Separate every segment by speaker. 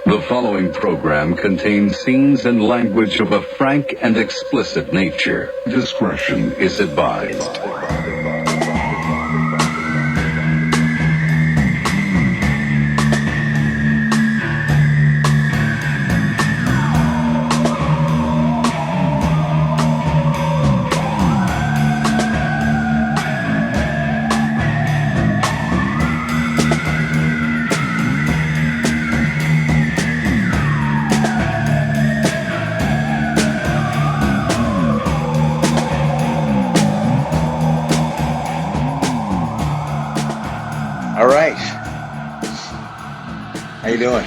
Speaker 1: The following program contains scenes and language of a frank and explicit nature. Discretion is advised.
Speaker 2: All right. How you doing?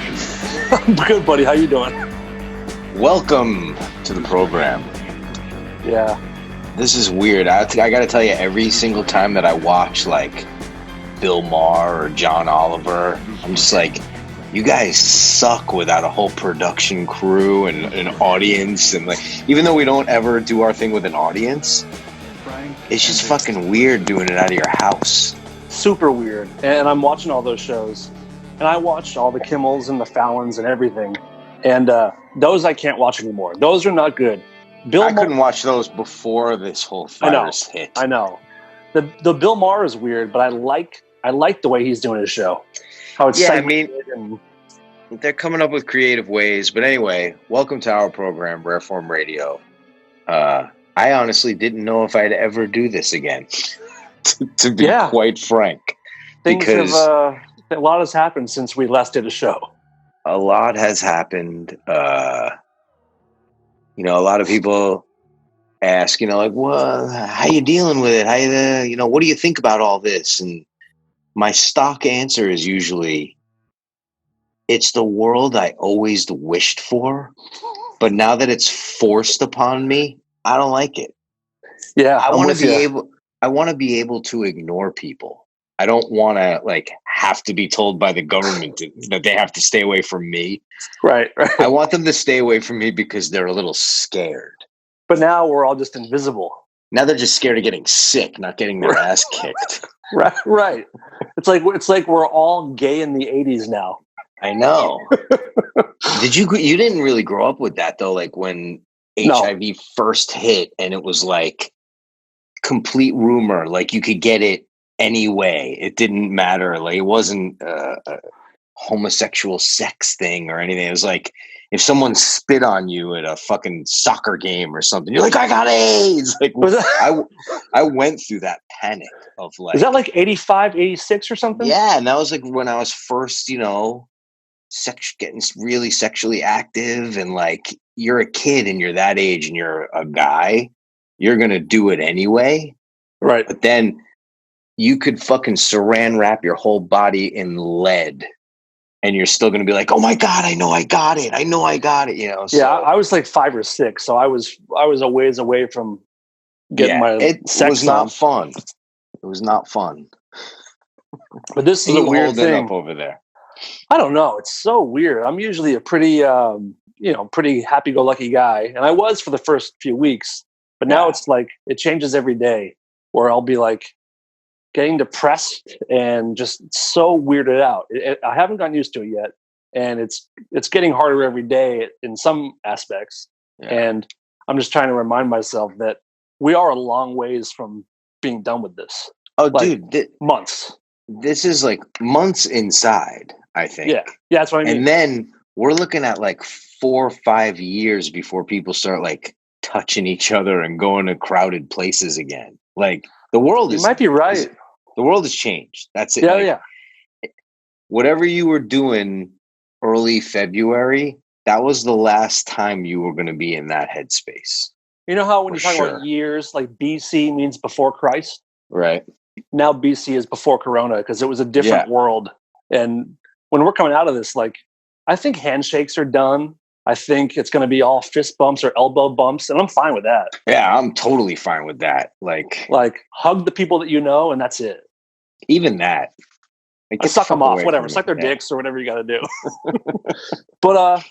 Speaker 3: I'm good, buddy. How you doing?
Speaker 2: Welcome to the program.
Speaker 3: Yeah.
Speaker 2: This is weird. I got to tell you, every single time that I watch like Bill Maher or John Oliver, I'm just like, you guys suck without a whole production crew and an audience. And like, even though we don't ever do our thing with an audience, it's just fucking weird doing it out of your house.
Speaker 3: Super weird. And I'm watching all those shows. And I watched all the Kimmels and the Fallons and everything. And those I can't watch anymore. Those are not good.
Speaker 2: I couldn't watch those before this whole virus hit.
Speaker 3: I know. The Bill Maher is weird, but I like the way he's doing his show. How it's
Speaker 2: they're coming up with creative ways. But anyway, welcome to our program, Rare Form Radio. I honestly didn't know if I'd ever do this again, to be quite frank.
Speaker 3: Because a lot has happened since we last did a show.
Speaker 2: A lot has happened. A lot of people ask, like, well, how you dealing with it? How what do you think about all this? And my stock answer is usually, it's the world I always wished for, but now that it's forced upon me, I don't like it.
Speaker 3: Yeah,
Speaker 2: I want to be able to ignore people. I don't want to have to be told by the government that they have to stay away from me.
Speaker 3: Right.
Speaker 2: I want them to stay away from me because they're a little scared.
Speaker 3: But now we're all just invisible.
Speaker 2: Now they're just scared of getting sick, not getting their ass kicked.
Speaker 3: Right. It's like we're all gay in the 80s now.
Speaker 2: I know. You didn't really grow up with that though, like when HIV first hit and it was like complete rumor, like you could get it anyway. It didn't matter. Like it wasn't a homosexual sex thing or anything. It was like if someone spit on you at a fucking soccer game or something, you're like, I got AIDS. Like I went through that panic of like,
Speaker 3: is that like 85, 86 or something?
Speaker 2: Yeah. And that was like when I was first, getting really sexually active, and like you're a kid and you're that age and you're a guy, you're going to do it anyway.
Speaker 3: Right.
Speaker 2: But then you could fucking saran wrap your whole body in lead and you're still going to be like, oh my God, I know I got it. So,
Speaker 3: yeah, I was like 5 or 6. So I was a ways away from getting my sex on.
Speaker 2: It was not fun. It was not fun.
Speaker 3: But this is a weird thing.
Speaker 2: Up over there?
Speaker 3: I don't know. It's so weird. I'm usually a pretty, pretty happy-go-lucky guy. And I was for the first few weeks. But now it's like it changes every day where I'll be like getting depressed and just so weirded out. I haven't gotten used to it yet. And it's getting harder every day in some aspects. Yeah. And I'm just trying to remind myself that we are a long ways from being done with this.
Speaker 2: Oh, dude.
Speaker 3: Months.
Speaker 2: This is like months inside, I think.
Speaker 3: Yeah, that's what I mean.
Speaker 2: And then we're looking at like 4 or 5 years before people start like touching each other and going to crowded places again. Like the world
Speaker 3: You might be right.
Speaker 2: The world has changed. That's it.
Speaker 3: Yeah.
Speaker 2: Whatever you were doing early February, that was the last time you were going to be in that headspace.
Speaker 3: You know how when you talk about years, like BC means before Christ?
Speaker 2: Right.
Speaker 3: Now BC is before Corona because it was a different world. And when we're coming out of this, like, I think handshakes are done. I think it's going to be all fist bumps or elbow bumps, and I'm fine with that.
Speaker 2: Yeah, I'm totally fine with that. Like
Speaker 3: hug the people that you know, and that's it.
Speaker 2: Even that.
Speaker 3: Like, suck them off, whatever. Suck their dicks or whatever you got to do. But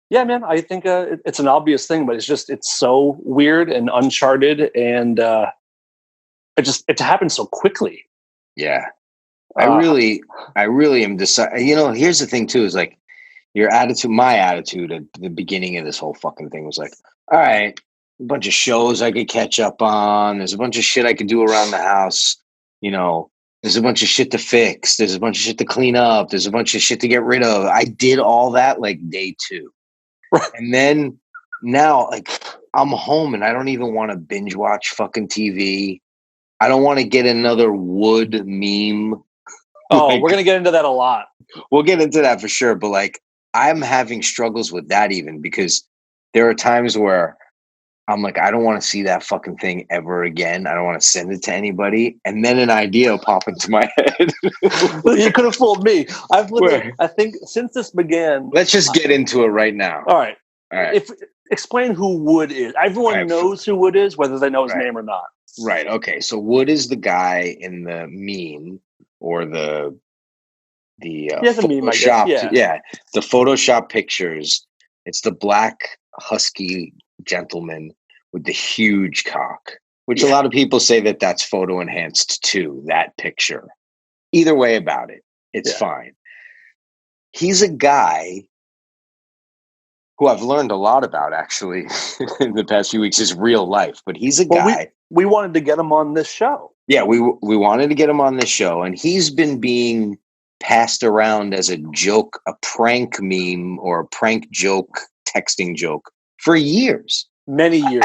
Speaker 3: yeah, man, I think it's an obvious thing, but it's so weird and uncharted, and it happened so quickly.
Speaker 2: Yeah. I really am deciding, here's the thing too, is like, Your attitude, my attitude at the beginning of this whole fucking thing was like, all right, a bunch of shows I could catch up on. There's a bunch of shit I could do around the house. You know, there's a bunch of shit to fix. There's a bunch of shit to clean up. There's a bunch of shit to get rid of. I did all that like day 2.
Speaker 3: Right.
Speaker 2: And then now, like, I'm home and I don't even want to binge watch fucking TV. I don't want to get another wood meme.
Speaker 3: Oh,
Speaker 2: Like,
Speaker 3: we're going to get into that a lot.
Speaker 2: we'll get into that for sure. But like, I'm having struggles with that even because there are times where I'm like, I don't want to see that fucking thing ever again. I don't want to send it to anybody. And then an idea will pop into my head.
Speaker 3: You could have fooled me. I've literally, I think since this began.
Speaker 2: Let's just get into it right now.
Speaker 3: All right.
Speaker 2: All right.
Speaker 3: Explain who Wood is. Everyone knows who Wood is, whether they know his name or not.
Speaker 2: Right. Okay. So Wood is the guy in the meme or the Photoshop. Yeah. The Photoshop pictures. It's the black husky gentleman with the huge cock, which a lot of people say that that's photo enhanced too, that picture. Either way about it, it's fine. He's a guy who I've learned a lot about actually in the past few weeks, his real life, but he's a guy.
Speaker 3: We wanted to get him on this show.
Speaker 2: Yeah, we wanted to get him on this show, and he's been being passed around as a joke, a prank meme or a prank joke, texting joke for years.
Speaker 3: Many years.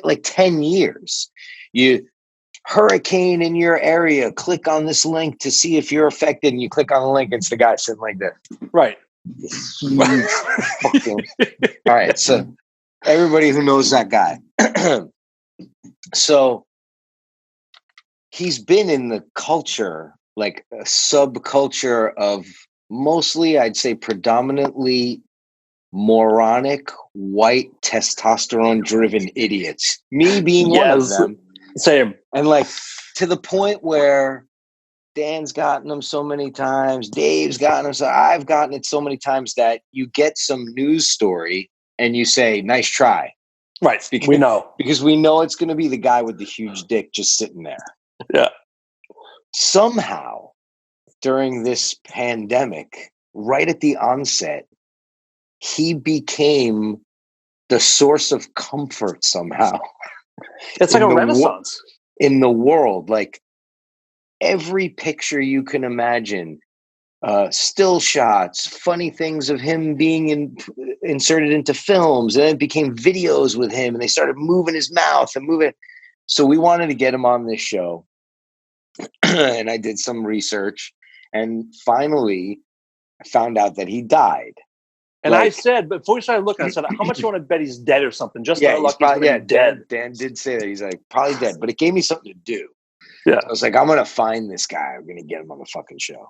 Speaker 2: Like 10 years. You hurricane in your area, click on this link to see if you're affected, and you click on the link, it's the guy sitting like this.
Speaker 3: Right.
Speaker 2: Fucking, all right, so everybody who knows that guy. So he's been in the culture, like a subculture of mostly, I'd say predominantly moronic, white, testosterone-driven idiots. Me being one of them.
Speaker 3: Same.
Speaker 2: And like to the point where Dan's gotten them so many times, Dave's gotten them, so I've gotten it so many times that you get some news story and you say, nice try.
Speaker 3: Right. We know.
Speaker 2: Because we know it's going to be the guy with the huge dick just sitting there.
Speaker 3: Yeah.
Speaker 2: Somehow, during this pandemic, right at the onset, he became the source of comfort somehow.
Speaker 3: It's like a renaissance.
Speaker 2: In the world. Like every picture you can imagine, still shots, funny things of him being inserted into films, and then it became videos with him, and they started moving his mouth and moving. So we wanted to get him on this show. And I did some research, and finally I found out that he died.
Speaker 3: And I said, before we started looking, I said, how much do you want to bet he's dead or something? Just he's dead.
Speaker 2: Dan did say that. He's like, probably dead, but it gave me something to do.
Speaker 3: Yeah.
Speaker 2: So I was like, I'm going to find this guy. I'm going to get him on the fucking show.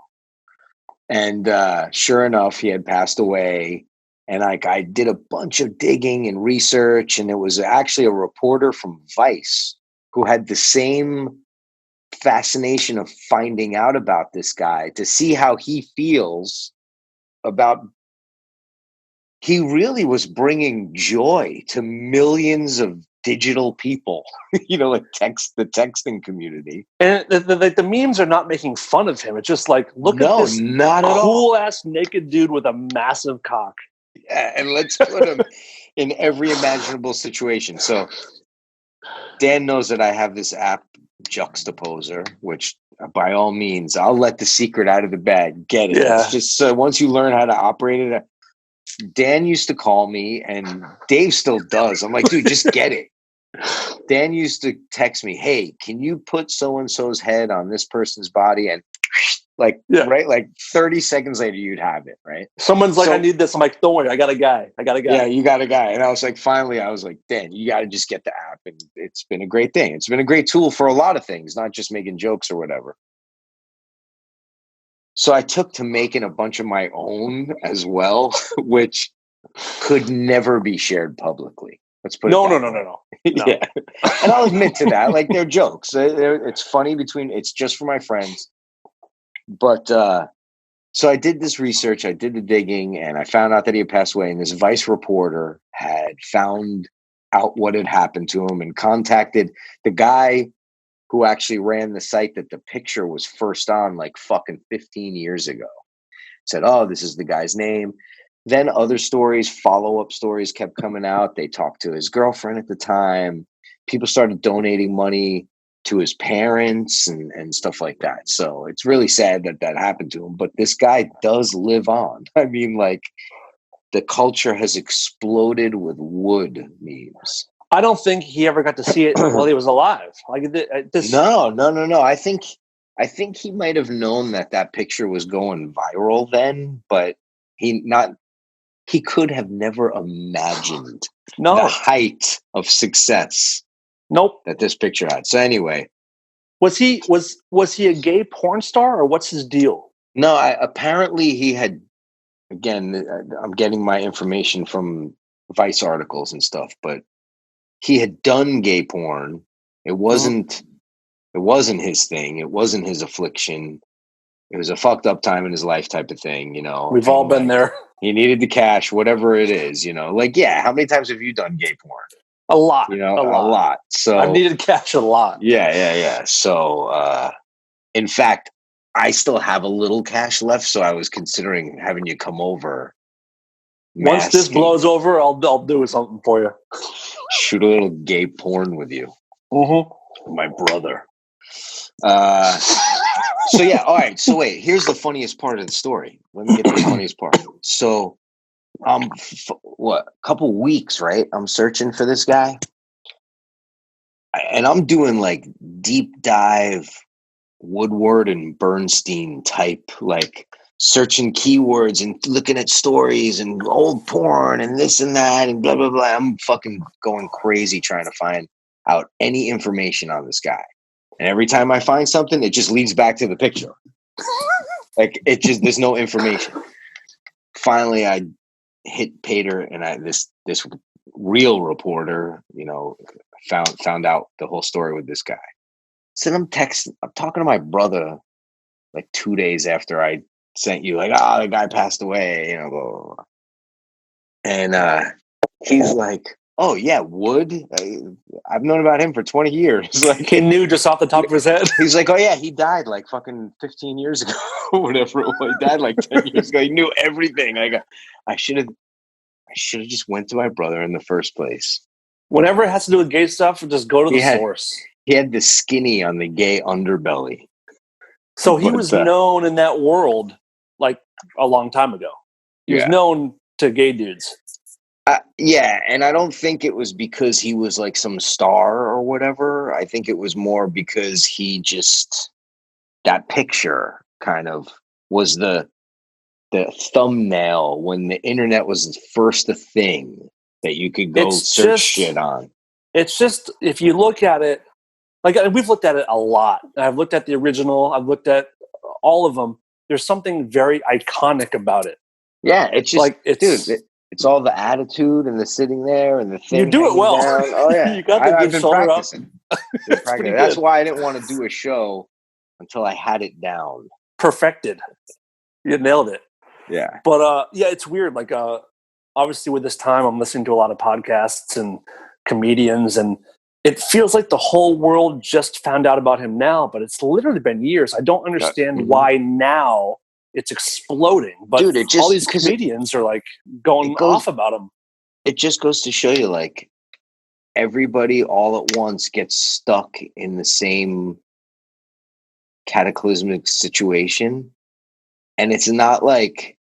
Speaker 2: And sure enough, he had passed away. And like I did a bunch of digging and research, and it was actually a reporter from Vice who had the same fascination of finding out about this guy to see how he feels about. He really was bringing joy to millions of digital people, like the texting community.
Speaker 3: And the memes are not making fun of him. It's just like, look at this cool ass naked dude with a massive cock.
Speaker 2: Yeah, and let's put him in every imaginable situation. So Dan knows that I have this app, Juxtaposer, which by all means, I'll let the secret out of the bag. Get it. Yeah. It's just once you learn how to operate it. Dan used to call me, and Dave still does. I'm like, dude, just get it. Dan used to text me, hey, can you put so-and-so's head on this person's body? And right? Like 30 seconds later, you'd have it, right?
Speaker 3: Someone's like, I need this. I'm like, don't worry, I got a guy.
Speaker 2: Yeah, you got a guy. And I was like, finally, Dan, you got to just get the app. And it's been a great thing. It's been a great tool for a lot of things, not just making jokes or whatever. So I took to making a bunch of my own as well, which could never be shared publicly. Let's put it
Speaker 3: No.
Speaker 2: Yeah. And I'll admit to that. Like, they're jokes. It's funny it's just for my friends. But so I did this research, I did the digging, and I found out that he had passed away. And this Vice reporter had found out what had happened to him and contacted the guy who actually ran the site that the picture was first on like fucking 15 years ago. Said, oh, this is the guy's name. then other stories, follow-up stories kept coming out. They talked to his girlfriend at the time. People started donating money to his parents and stuff like that. So it's really sad that happened to him. But this guy does live on. I mean, like, the culture has exploded with wood memes.
Speaker 3: I don't think he ever got to see it while he was alive. Like this.
Speaker 2: No. I think he might have known that picture was going viral then, but he could have never imagined the height of success.
Speaker 3: Nope.
Speaker 2: That this picture had. So anyway,
Speaker 3: was he a gay porn star, or what's his deal?
Speaker 2: No, apparently he had. Again, I'm getting my information from Vice articles and stuff, but he had done gay porn. It wasn't his thing. It wasn't his affliction. It was a fucked up time in his life type of thing, you know.
Speaker 3: We've all been there.
Speaker 2: He needed the cash, whatever it is, you know. Like, yeah, how many times have you done gay porn?
Speaker 3: A lot.
Speaker 2: You know, a lot. So
Speaker 3: I've needed cash a lot.
Speaker 2: Yeah. So in fact, I still have a little cash left, so I was considering having you come over.
Speaker 3: Once this blows over, I'll do something for you.
Speaker 2: Shoot a little gay porn with you.
Speaker 3: Mm-hmm.
Speaker 2: My brother. So yeah, all right. So wait, here's the funniest part of the story. Let me get to the funniest part. So, a couple weeks, right? I'm searching for this guy, and I'm doing like deep dive Woodward and Bernstein type, like searching keywords and looking at stories and old porn and this and that and blah blah blah. I'm fucking going crazy trying to find out any information on this guy. And every time I find something, it just leads back to the picture. Like, there's no information. Finally, I hit Pater, and this real reporter, you know, found out the whole story with this guy. So I'm talking to my brother like 2 days after I sent you, like, the guy passed away, you know, blah, blah, blah. And he's like, oh yeah, Wood. I've known about him for 20 years. Like,
Speaker 3: he knew just off the top of his head.
Speaker 2: He's like, oh yeah, he died like fucking 15 years ago, or whatever. He died like 10 years ago. He knew everything. Like, I should have just went to my brother in the first place.
Speaker 3: Whenever it has to do with gay stuff, just go to the source.
Speaker 2: He had the skinny on the gay underbelly.
Speaker 3: So he was known in that world like a long time ago. He was known to gay dudes.
Speaker 2: Yeah, and I don't think it was because he was like some star or whatever. I think it was more because that picture kind of was the thumbnail when the internet was first a thing that you could go search shit on.
Speaker 3: It's just, if you look at it, like, we've looked at it a lot. I've looked at the original. I've looked at all of them. There's something very iconic about it.
Speaker 2: Yeah, it's just like, it's all the attitude and the sitting there and the thing.
Speaker 3: You do it well.
Speaker 2: Down. Oh yeah,
Speaker 3: you got the good shoulder up.
Speaker 2: That's why I didn't want to do a show until I had it down.
Speaker 3: Perfected. You nailed it.
Speaker 2: Yeah.
Speaker 3: But it's weird. Like, obviously with this time, I'm listening to a lot of podcasts and comedians, and it feels like the whole world just found out about him now, but it's literally been years. I don't understand why now it's exploding. But dude, all these comedians are like going off about him.
Speaker 2: It just goes to show you, like, everybody all at once gets stuck in the same cataclysmic situation. And it's not like,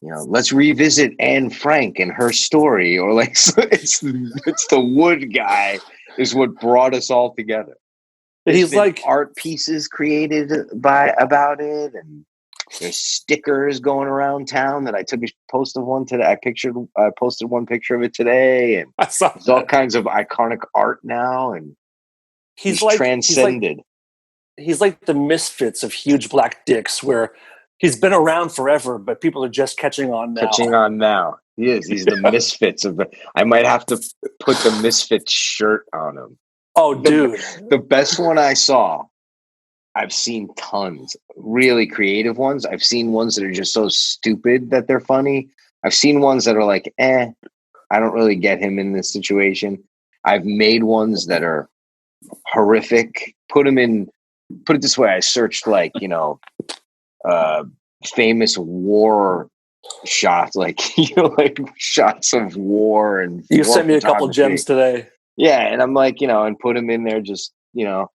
Speaker 2: you know, let's revisit Anne Frank and her story, or like, it's the Wood guy is what brought us all together. There's been like art pieces created about it, and there's stickers going around town that I took a post of one today. I posted one picture of it today, and there's all kinds of iconic art now, and he's like transcended.
Speaker 3: He's like the Misfits of huge black dicks, where he's been around forever, but people are just catching on now.
Speaker 2: He is. He's the Misfits of the. I might have to put the Misfits shirt on him.
Speaker 3: Oh, dude.
Speaker 2: The best one I saw, I've seen tons, really creative ones. I've seen ones that are just so stupid that they're funny. I've seen ones that are like, I don't really get him in this situation. I've made ones that are horrific. Put it this way. I searched, like, you know, famous war shots, like like shots of war and
Speaker 3: You
Speaker 2: war
Speaker 3: sent me a couple
Speaker 2: photography.
Speaker 3: gems today.
Speaker 2: Yeah, and I'm like, and put them in there. Just the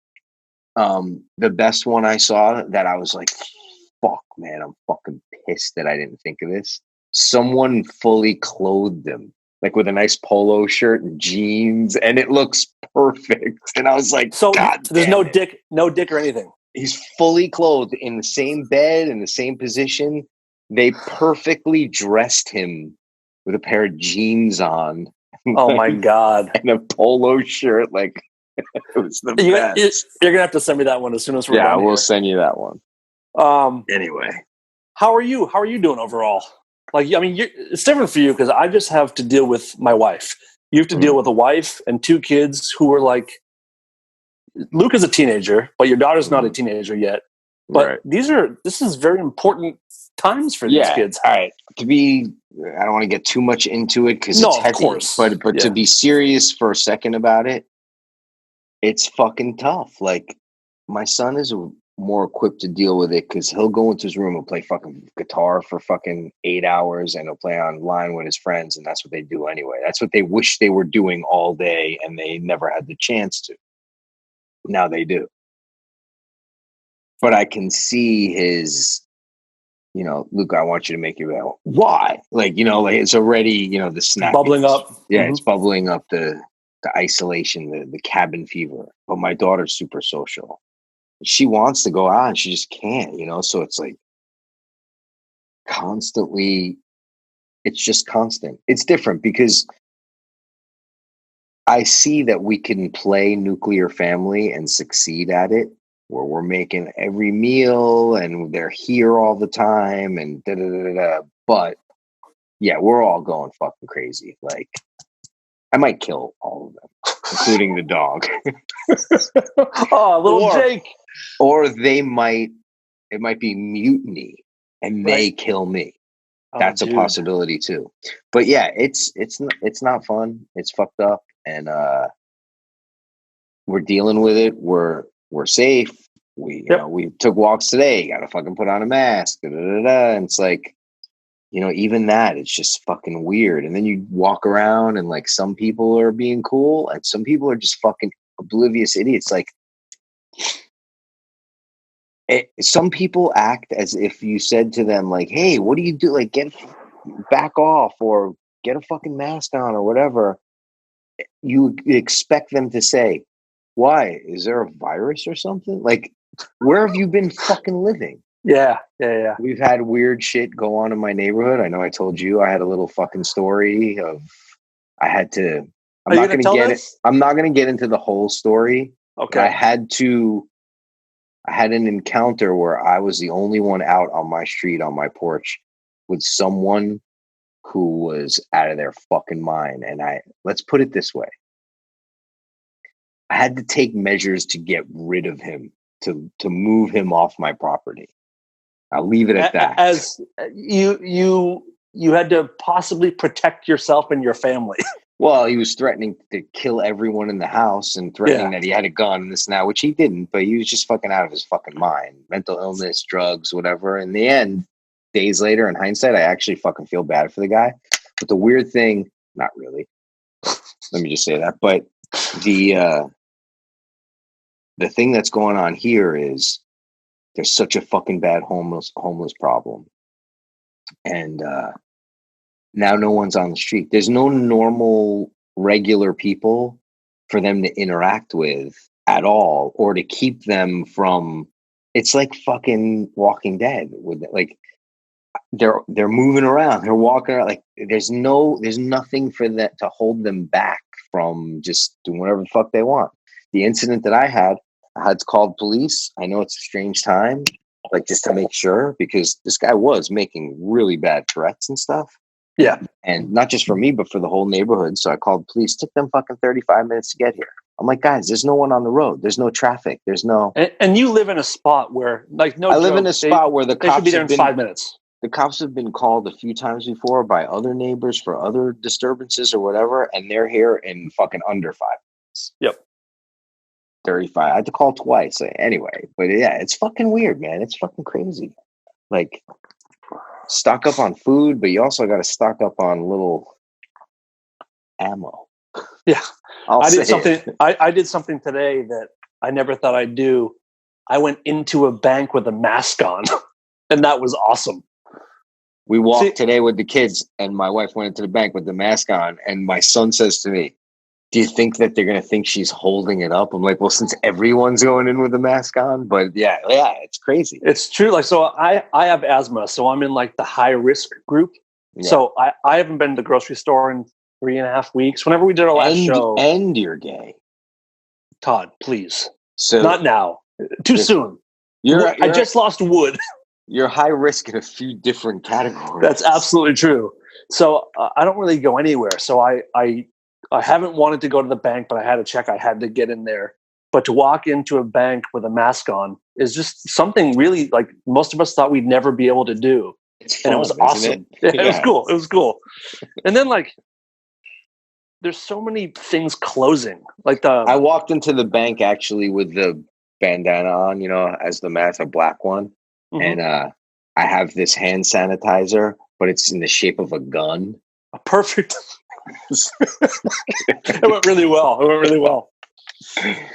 Speaker 2: best one I saw that I was like, fuck, man, I'm fucking pissed that I didn't think of this. Someone fully clothed him, like with a nice polo shirt and jeans, and it looks perfect. And I was like,
Speaker 3: So
Speaker 2: God
Speaker 3: there's
Speaker 2: damn
Speaker 3: no dick or anything.
Speaker 2: He's fully clothed in the same bed, in the same position. They perfectly dressed him with a pair of jeans on.
Speaker 3: Oh my God.
Speaker 2: And a polo shirt. Like, it was the best.
Speaker 3: You're gonna have to send me that one as soon as we're done.
Speaker 2: Yeah, we'll
Speaker 3: here.
Speaker 2: send you that one. Anyway,
Speaker 3: how are you? How are you doing overall? Like, I mean, it's different for you because I just have to deal with my wife. You have to deal with a wife and 2 kids who are like, Luke is a teenager, but your daughter's not a teenager yet. But
Speaker 2: right.
Speaker 3: this is very important times for these kids.
Speaker 2: All right. I don't want to get too much into it because it's heavy. Of course. But to be serious for a second about it, it's fucking tough. Like, my son is more equipped to deal with it because he'll go into his room and play fucking guitar for fucking 8 hours, and he'll play online with his friends, and that's what they do anyway. That's what they wish they were doing all day, and they never had the chance to. Now they do. But I can see his, Luke, I want you to make your bed. Why? Like, like it's already, the snack
Speaker 3: bubbling up.
Speaker 2: Yeah, it's bubbling up the isolation, the cabin fever. But my daughter's super social. She wants to go out and she just can't, so it's like constantly, it's just constant. It's different because I see that we can play nuclear family and succeed at it, where we're making every meal and they're here all the time and da da da da. But yeah, we're all going fucking crazy. Like, I might kill all of them, including the dog.
Speaker 3: Oh, little Jake.
Speaker 2: Or it might be mutiny and they kill me. That's a possibility too. But yeah, it's not fun. It's fucked up, and we're dealing with it. We're safe. We took walks today. Got to fucking put on a mask. Da, da, da, da. And it's like, even that, it's just fucking weird. And then you walk around and like some people are being cool and some people are just fucking oblivious idiots. Like, some people act as if you said to them, like, hey, what do you do? Like, back off or get a fucking mask on or whatever. You expect them to say, why? Is there a virus or something? Like, where have you been fucking living?
Speaker 3: Yeah.
Speaker 2: We've had weird shit go on in my neighborhood. I know I told you I had a little fucking story of I'm not going to get into the whole story.
Speaker 3: Okay.
Speaker 2: I had an encounter where I was the only one out on my street, on my porch, with someone who was out of their fucking mind. And let's put it this way. I had to take measures to get rid of him, to move him off my property. I'll leave it at that.
Speaker 3: As you had to possibly protect yourself and your family.
Speaker 2: Well, he was threatening to kill everyone in the house and threatening that he had a gun and this now, which he didn't, but he was just fucking out of his fucking mind. Mental illness, drugs, whatever. In the end, days later, in hindsight, I actually fucking feel bad for the guy. But the weird thing, not really. Let me just say that. But the thing that's going on here is there's such a fucking bad homeless problem. And now no one's on the street. There's no normal, regular people for them to interact with at all, or to keep them from. It's like fucking Walking Dead. Like, they're moving around, they're walking around. Like, there's nothing for that to hold them back from just doing whatever the fuck they want. The incident that I had called police. I know it's a strange time, like, just to make sure, because this guy was making really bad threats and stuff.
Speaker 3: Yeah.
Speaker 2: And not just for me, but for the whole neighborhood. So I called police. Took them fucking 35 minutes to get here. I'm like, guys, there's no one on the road. There's no traffic. There's no.
Speaker 3: And you live in a spot where, like, no.
Speaker 2: I live in a spot where the cops
Speaker 3: should be there in 5 minutes.
Speaker 2: The cops have been called a few times before by other neighbors for other disturbances or whatever, and they're here in fucking under 5 minutes.
Speaker 3: Yep.
Speaker 2: 35. I had to call twice. Anyway, but yeah, it's fucking weird, man. It's fucking crazy. Like, stock up on food, but you also got to stock up on little ammo.
Speaker 3: Yeah.
Speaker 2: I did something.
Speaker 3: I did something today that I never thought I'd do. I went into a bank with a mask on, and that was awesome.
Speaker 2: We walked today with the kids, and my wife went into the bank with the mask on, and my son says to me, "Do you think that they're going to think she's holding it up?" I'm like, "Well, since everyone's going in with a mask on," but yeah, it's crazy.
Speaker 3: It's true. Like, so I have asthma, so I'm in like the high risk group. Yeah. So I haven't been to the grocery store in 3.5 weeks. Whenever we did our last show,
Speaker 2: and you're gay,
Speaker 3: Todd, please.
Speaker 2: So
Speaker 3: not now. Too soon. I just lost wood.
Speaker 2: You're high risk in a few different categories.
Speaker 3: That's absolutely true. So I don't really go anywhere. So I haven't wanted to go to the bank, but I had to check. I had to get in there. But to walk into a bank with a mask on is just something really like most of us thought we'd never be able to do.
Speaker 2: It's fun,
Speaker 3: and it was awesome. It was cool. It was cool. And then like, there's so many things closing. Like
Speaker 2: I walked into the bank actually with the bandana on, as the mask, a black one. Mm-hmm. And I have this hand sanitizer, but it's in the shape of a gun.
Speaker 3: Perfect. It went really well.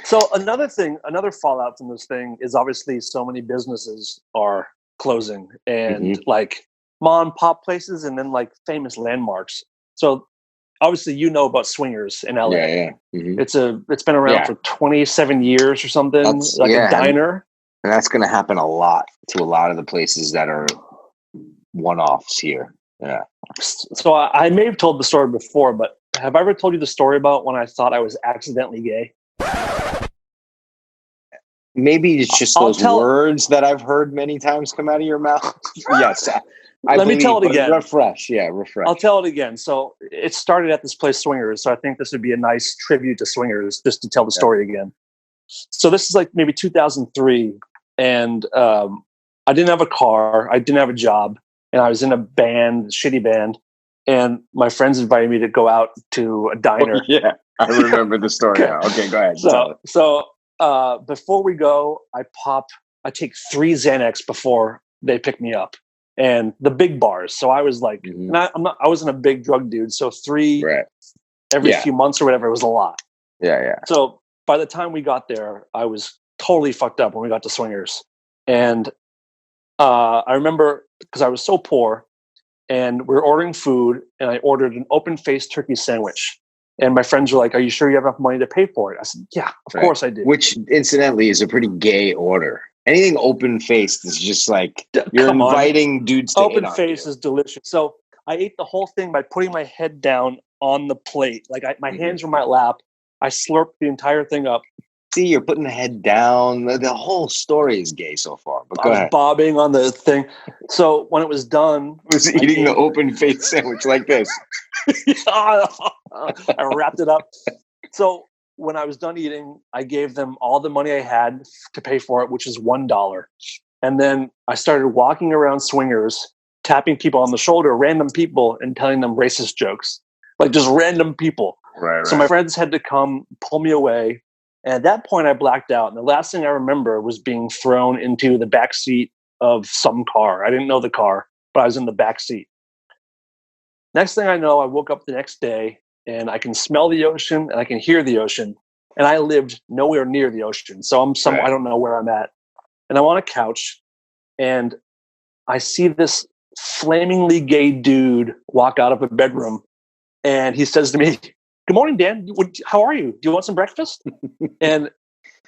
Speaker 3: So another fallout from this thing is obviously so many businesses are closing and like mom and pop places and then like famous landmarks. So obviously about Swingers in LA.
Speaker 2: Yeah. Mm-hmm.
Speaker 3: It's been around for 27 years or something. A diner.
Speaker 2: And that's going to happen a lot to a lot of the places that are one-offs here. Yeah.
Speaker 3: So I may have told the story before, but have I ever told you the story about when I thought I was accidentally gay?
Speaker 2: Maybe it's just those words that I've heard many times come out of your mouth. Yes.
Speaker 3: Let me tell it again.
Speaker 2: Refresh.
Speaker 3: I'll tell it again. So it started at this place, Swingers. So I think this would be a nice tribute to Swingers, just to tell the story again. So this is like maybe 2003. And I didn't have a car. I didn't have a job. And I was in a band, shitty band. And my friends invited me to go out to a diner.
Speaker 2: Oh, yeah, I remember the story now. Okay, go ahead.
Speaker 3: So before we go, I take 3 Xanax before they pick me up. And the big bars. So I was like, I wasn't a big drug dude. So 3 every few months or whatever, it was a lot.
Speaker 2: Yeah.
Speaker 3: So by the time we got there, I was totally fucked up when we got to Swingers. And I remember because I was so poor and we were ordering food and I ordered an open-faced turkey sandwich. And my friends were like, "Are you sure you have enough money to pay for it?" I said, "Yeah, of course I did."
Speaker 2: Which incidentally is a pretty gay order. Anything open-faced is just like you're inviting dudes to
Speaker 3: open-faced is delicious. So I ate the whole thing by putting my head down on the plate. Like my hands were in my lap. I slurped the entire thing up.
Speaker 2: See, you're putting the head down. The whole story is gay so far. But go ahead.
Speaker 3: Bobbing on the thing. So when it was done,
Speaker 2: I was eating the open-faced sandwich like this.
Speaker 3: I wrapped it up. So when I was done eating, I gave them all the money I had to pay for it, which is $1. And then I started walking around Swingers, tapping people on the shoulder, random people, and telling them racist jokes. Like just random people.
Speaker 2: Right.
Speaker 3: So my friends had to come pull me away. And at that point, I blacked out. And the last thing I remember was being thrown into the back seat of some car. I didn't know the car, but I was in the back seat. Next thing I know, I woke up the next day and I can smell the ocean and I can hear the ocean. And I lived nowhere near the ocean. So I don't know where I'm at. And I'm on a couch and I see this flamingly gay dude walk out of a bedroom. And he says to me, "Good morning, Dan. How are you? Do you want some breakfast?" And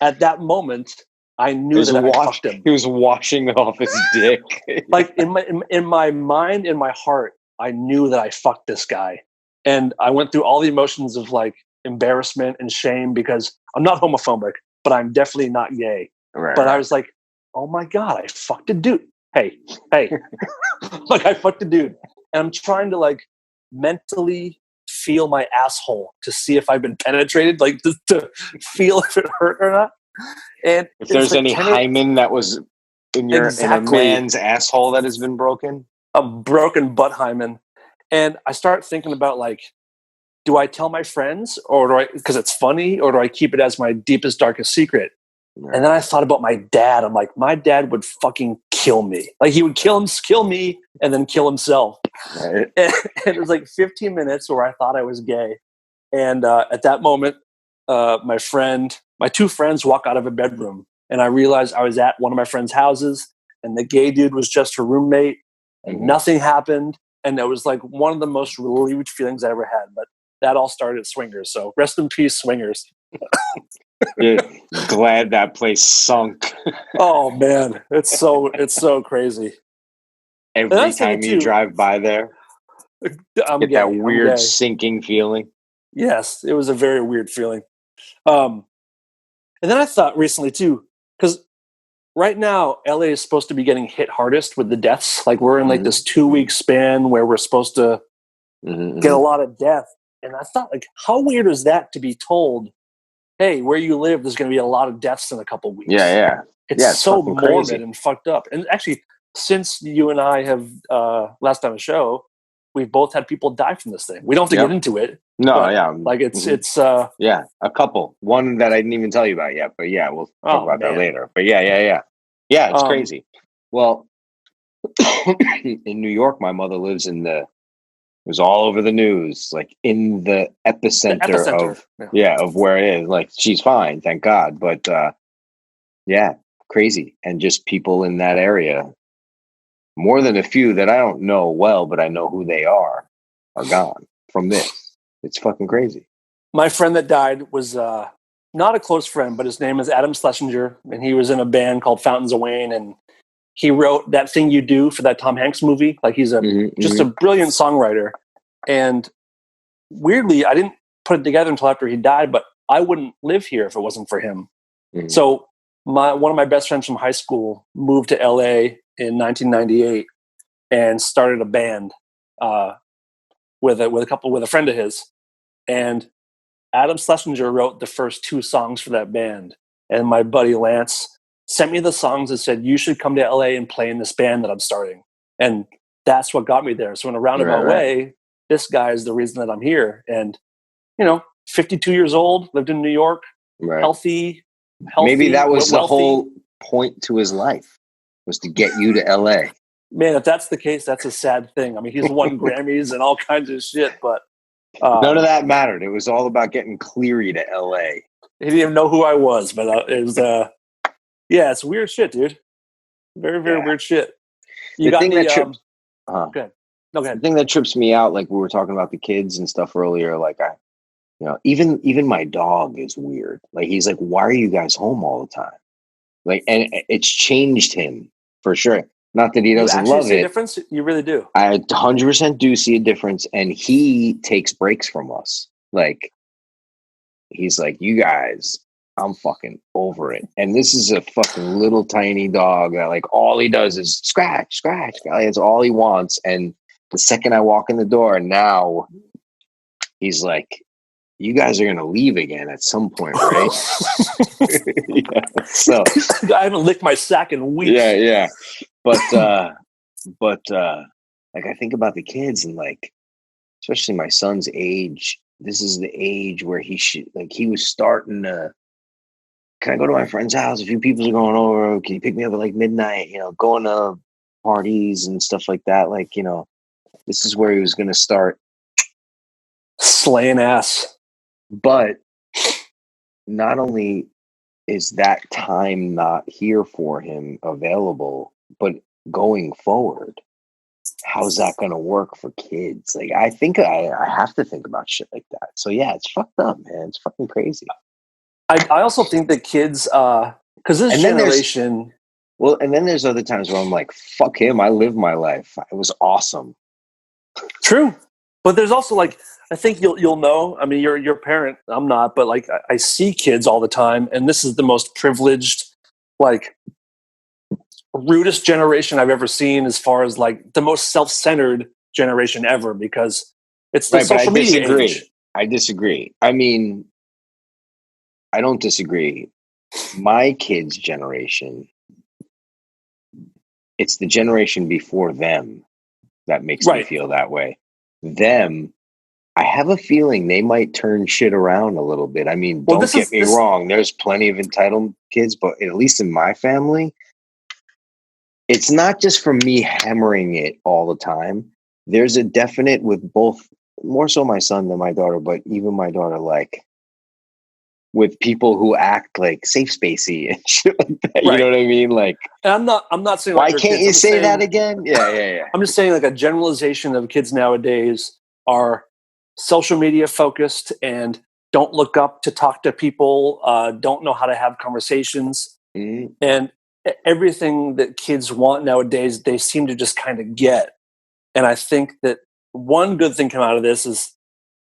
Speaker 3: at that moment, I knew that I fucked him.
Speaker 2: He was washing off his dick.
Speaker 3: Like in my mind, in my heart, I knew that I fucked this guy. And I went through all the emotions of like embarrassment and shame because I'm not homophobic, but I'm definitely not gay.
Speaker 2: Right.
Speaker 3: I was like, "Oh my God, I fucked a dude." Hey. Like I fucked a dude. And I'm trying to like mentally feel my asshole to see if I've been penetrated, like to feel if it hurt or not. And
Speaker 2: if there's any hymen that was in a man's asshole that has been broken.
Speaker 3: A broken butt hymen. And I start thinking about like, do I tell my friends or because it's funny, or do I keep it as my deepest, darkest secret? Right. And then I thought about my dad. I'm like, my dad would fucking kill me. Like he would kill me, and then kill himself.
Speaker 2: Right.
Speaker 3: And it was like 15 minutes where I thought I was gay. And at that moment, my two friends walk out of a bedroom, and I realized I was at one of my friend's houses, and the gay dude was just her roommate, and nothing happened. And it was like one of the most relieved feelings I ever had. But that all started at Swingers. So rest in peace, Swingers.
Speaker 2: Dude, glad that place sunk.
Speaker 3: Oh man, it's so crazy.
Speaker 2: Every time you drive by there, get that weird sinking feeling.
Speaker 3: Yes, it was a very weird feeling. And then I thought recently too, because right now LA is supposed to be getting hit hardest with the deaths. Like we're in like this 2-week span where we're supposed to get a lot of death. And I thought, like, how weird is that to be told, hey, where you live, there's going to be a lot of deaths in a couple weeks.
Speaker 2: Yeah.
Speaker 3: It's so morbid and fucked up. And actually, since you and I have last time a show, we've both had people die from this thing. We don't have to get into it.
Speaker 2: No, yeah.
Speaker 3: Like it's
Speaker 2: yeah, a couple. One that I didn't even tell you about yet, but yeah, we'll talk about that later. But yeah. Yeah, it's crazy. Well, in New York, my mother lives it was all over the news, like in the epicenter. Of where it is. Like she's fine, thank God. But yeah, crazy. And just people in that area, more than a few that I don't know well, but I know who they are gone from this. It's fucking crazy.
Speaker 3: My friend that died was not a close friend, but his name is Adam Schlesinger, and he was in a band called Fountains of Wayne, and he wrote That Thing You Do for that Tom Hanks movie. Like he's just a brilliant songwriter. And weirdly, I didn't put it together until after he died, but I wouldn't live here if it wasn't for him. So one of my best friends from high school moved to LA in 1998 and started a band with a friend of his. And Adam Schlesinger wrote the first 2 songs for that band. And my buddy Lance sent me the songs and said, you should come to LA and play in this band that I'm starting. And that's what got me there. So in a roundabout way, this guy is the reason that I'm here. And, 52 years old, lived in New York, healthy.
Speaker 2: Maybe that was the whole point to his life, was to get you to LA.
Speaker 3: Man, if that's the case, that's a sad thing. I mean, he's won Grammys and all kinds of shit, but
Speaker 2: none of that mattered. It was all about getting Cleary to LA.
Speaker 3: He didn't even know who I was, but it was it's weird shit, dude. Very, very weird shit.
Speaker 2: The thing that trips
Speaker 3: the
Speaker 2: thing that trips me out, like we were talking about the kids and stuff earlier, like even my dog is weird. Like he's like, why are you guys home all the time? Like, and it's changed him for sure. Not that he doesn't love
Speaker 3: see
Speaker 2: it.
Speaker 3: A difference? You really do.
Speaker 2: I 100% do see a difference, and he takes breaks from us. Like he's like, you guys, I'm fucking over it. And this is a fucking little tiny dog that like all he does is scratch. That's all he wants. And the second I walk in the door, now he's like, you guys are going to leave again at some point, right? So
Speaker 3: I haven't licked my sack in weeks.
Speaker 2: Yeah. But like I think about the kids and like, especially my son's age, this is the age where he was starting to, can I go to my friend's house? A few people are going over. Can you pick me up at like midnight? Going to parties and stuff like that. Like, this is where he was going to start
Speaker 3: slaying ass.
Speaker 2: But not only is that time not here for him available, but going forward, how's that going to work for kids? Like, I think I have to think about shit like that. So yeah, it's fucked up, man. It's fucking crazy.
Speaker 3: I also think that kids, because this generation.
Speaker 2: Well, and then there's other times where I'm like, fuck him. I lived my life. It was awesome.
Speaker 3: True. But there's also like, I think you'll know, I mean, you're a parent, I'm not, but like I see kids all the time, and this is the most privileged, like rudest generation I've ever seen, as far as like the most self-centered generation ever, because it's the social media age.
Speaker 2: I disagree. I mean, I don't disagree. My kids' generation, it's the generation before them that makes me feel that way. Them, I have a feeling they might turn shit around a little bit. I mean, don't get me wrong. There's plenty of entitled kids, but at least in my family, it's not just from me hammering it all the time. There's a definite with both, more so my son than my daughter, but even my daughter, like with people who act like safe spacey and shit like that. Right. You know what I mean? Like,
Speaker 3: and I'm not saying
Speaker 2: why
Speaker 3: like
Speaker 2: can't you say that again? Yeah.
Speaker 3: I'm just saying like a generalization of kids nowadays are social media focused and don't look up to talk to people, don't know how to have conversations, and everything that kids want nowadays, they seem to just kind of get. And I think that one good thing come out of this is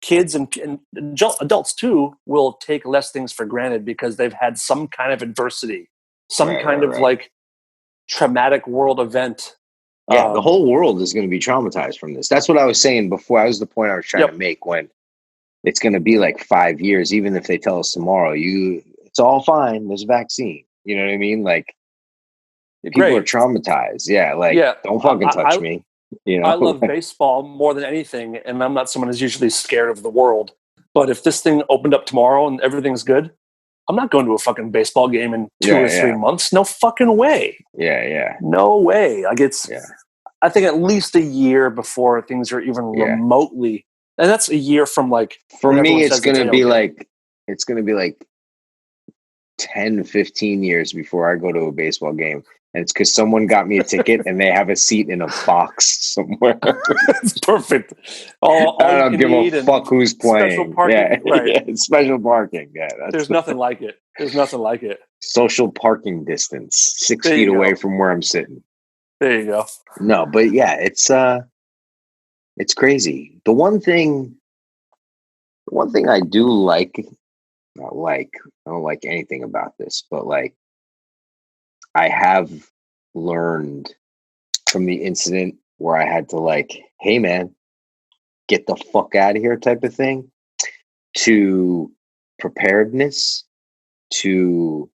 Speaker 3: kids and adults too will take less things for granted because they've had some kind of adversity, some kind of like traumatic world event.
Speaker 2: Yeah, the whole world is going to be traumatized from this. That's what I was saying before. That was the point I was trying to make, when it's going to be like 5 years, even if they tell us tomorrow, it's all fine, there's a vaccine. You know what I mean? Like, people are traumatized. Yeah, like, don't fucking touch me. You know,
Speaker 3: I love baseball more than anything, and I'm not someone who's usually scared of the world. But if this thing opened up tomorrow and everything's good, I'm not going to a fucking baseball game in 2 or 3 months. No fucking way.
Speaker 2: Yeah.
Speaker 3: No way. Like, it's, I think at least a year before things are even remotely, and that's a year from like,
Speaker 2: for me, it's going to be like, 10, 15 years before I go to a baseball game. And it's because someone got me a ticket and they have a seat in a box somewhere.
Speaker 3: It's perfect. All
Speaker 2: I don't give a fuck who's playing.
Speaker 3: Special parking,
Speaker 2: special parking. Yeah,
Speaker 3: there's nothing like it. There's nothing like it.
Speaker 2: Social parking distance, 6 feet away from where I'm sitting.
Speaker 3: There you go.
Speaker 2: No, but yeah, it's crazy. The one thing I do like, I don't like anything about this, but like, I have learned from the incident where I had to like, hey man, get the fuck out of here type of thing, to preparedness, to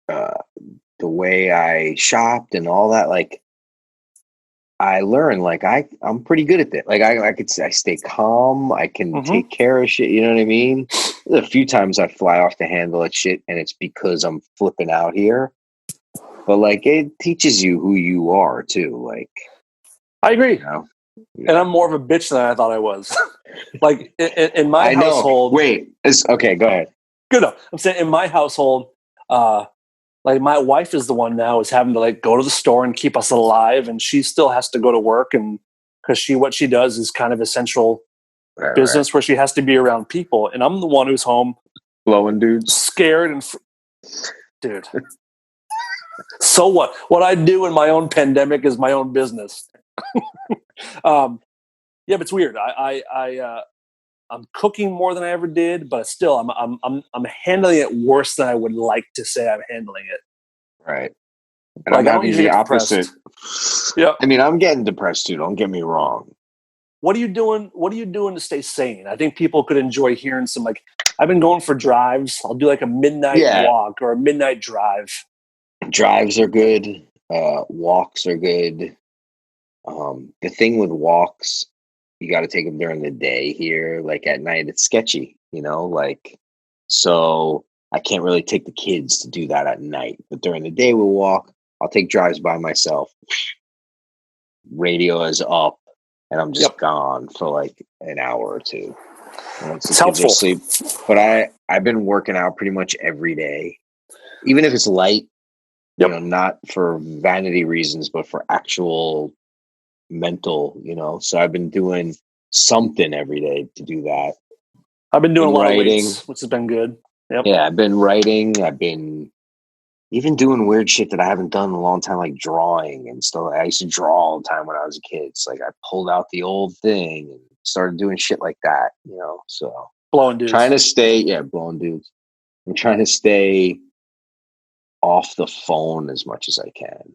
Speaker 2: the way I shopped and all that. Like, I learned, like, I'm pretty good at that. Like, I stay calm. I can take care of shit. You know what I mean? There's a few times I fly off the handle at shit, and it's because I'm flipping out here. But like, it teaches you who you are too. Like,
Speaker 3: I agree.
Speaker 2: You know?
Speaker 3: And I'm more of a bitch than I thought I was. Like in my household.
Speaker 2: Wait, okay, go ahead.
Speaker 3: Good. I'm saying in my household, like my wife is the one now is having to like go to the store and keep us alive, and she still has to go to work, and because what she does is kind of essential business where she has to be around people, and I'm the one who's home
Speaker 2: blowing dudes,
Speaker 3: scared and dude. So what? What I do in my own pandemic is my own business. Yeah, but it's weird. I'm cooking more than I ever did, but still, I'm handling it worse than I would like to say I'm handling it.
Speaker 2: Right. And
Speaker 3: like,
Speaker 2: I'm having the opposite.
Speaker 3: Yeah.
Speaker 2: I mean, I'm getting depressed too. Don't get me wrong.
Speaker 3: What are you doing? What are you doing to stay sane? I think people could enjoy hearing some, like, I've been going for drives. I'll do like a midnight walk or a midnight drive.
Speaker 2: Drives are good. Walks are good. The thing with walks, you got to take them during the day here. Like at night, it's sketchy, you know, like, so I can't really take the kids to do that at night. But during the day, we'll walk. I'll take drives by myself. Radio is up, and I'm just gone for like an hour or two. Once the kids are asleep. But I've been working out pretty much every day, even if it's light. You know, not for vanity reasons, but for actual mental, you know. So I've been doing something every day to do that.
Speaker 3: I've been doing a lot of weights, which has been good. Yep.
Speaker 2: Yeah, I've been writing. I've been even doing weird shit that I haven't done in a long time, like drawing and stuff. I used to draw all the time when I was a kid. So like I pulled out the old thing and started doing shit like that, you know. So
Speaker 3: blowing dudes.
Speaker 2: Trying to stay, blowing dudes. I'm trying to stay off the phone as much as I can.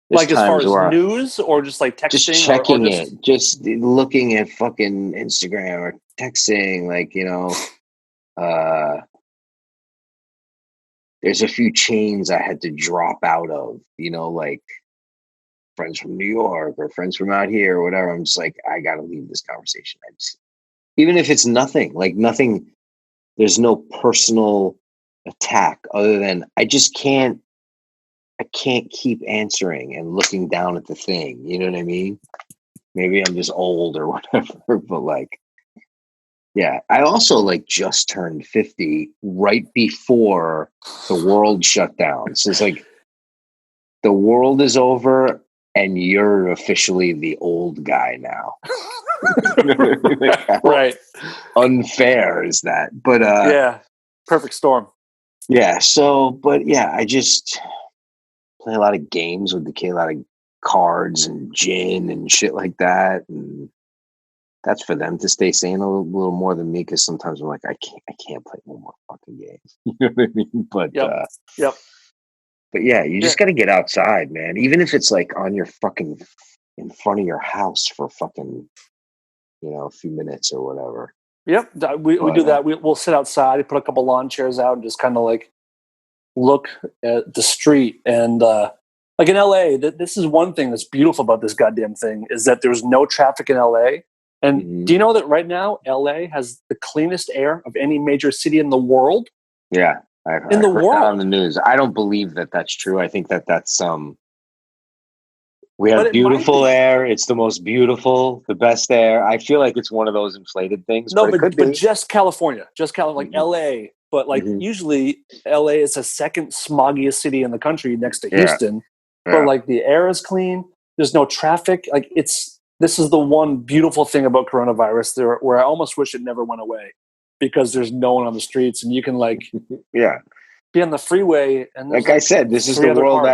Speaker 3: There's like as far as news or just like texting?
Speaker 2: Just checking it, just looking at fucking Instagram or texting, like, you know, there's a few chains I had to drop out of, you know, like friends from New York or friends from out here or whatever. I'm just like, I got to leave this conversation. Even if it's nothing, like nothing, there's no personal attack other than I just can't I can't keep answering and looking down at the thing. You know what I mean? Maybe I'm just old or whatever, but like, yeah. I also like just turned 50 right before the world shut down. So it's like the world is over and you're officially the old guy now. Like, how
Speaker 3: Right.
Speaker 2: unfair is that? But
Speaker 3: Yeah. Perfect storm.
Speaker 2: yeah, so but yeah, I just play a lot of games with the kid, a lot of cards and gin and shit like that. And that's for them to stay sane a little more than me, because sometimes I'm like, I can't play no more fucking games. You know what I mean? But
Speaker 3: Yep.
Speaker 2: but yeah, you just got to get outside, man. Even if it's like on your fucking in front of your house for fucking a few minutes or whatever.
Speaker 3: Yep. We do that. We'll sit outside, put a couple lawn chairs out, and just kind of like look at the street. And like in LA, this is one thing that's beautiful about this goddamn thing is that there's no traffic in LA. And do you know that right now LA has the cleanest air of any major city in the world?
Speaker 2: Yeah, I heard that on the news. I don't believe that that's true. I think that that's we have beautiful air. It's the most beautiful, the best air. I feel like it's one of those inflated things.
Speaker 3: No,
Speaker 2: but it could be.
Speaker 3: just California, like LA. But like usually LA is a second smoggiest city in the country next to Houston. Yeah. But like the air is clean. There's no traffic. Like this is the one beautiful thing about coronavirus where I almost wish it never went away, because there's no one on the streets and you can like be on the freeway. And like I
Speaker 2: said, this is the world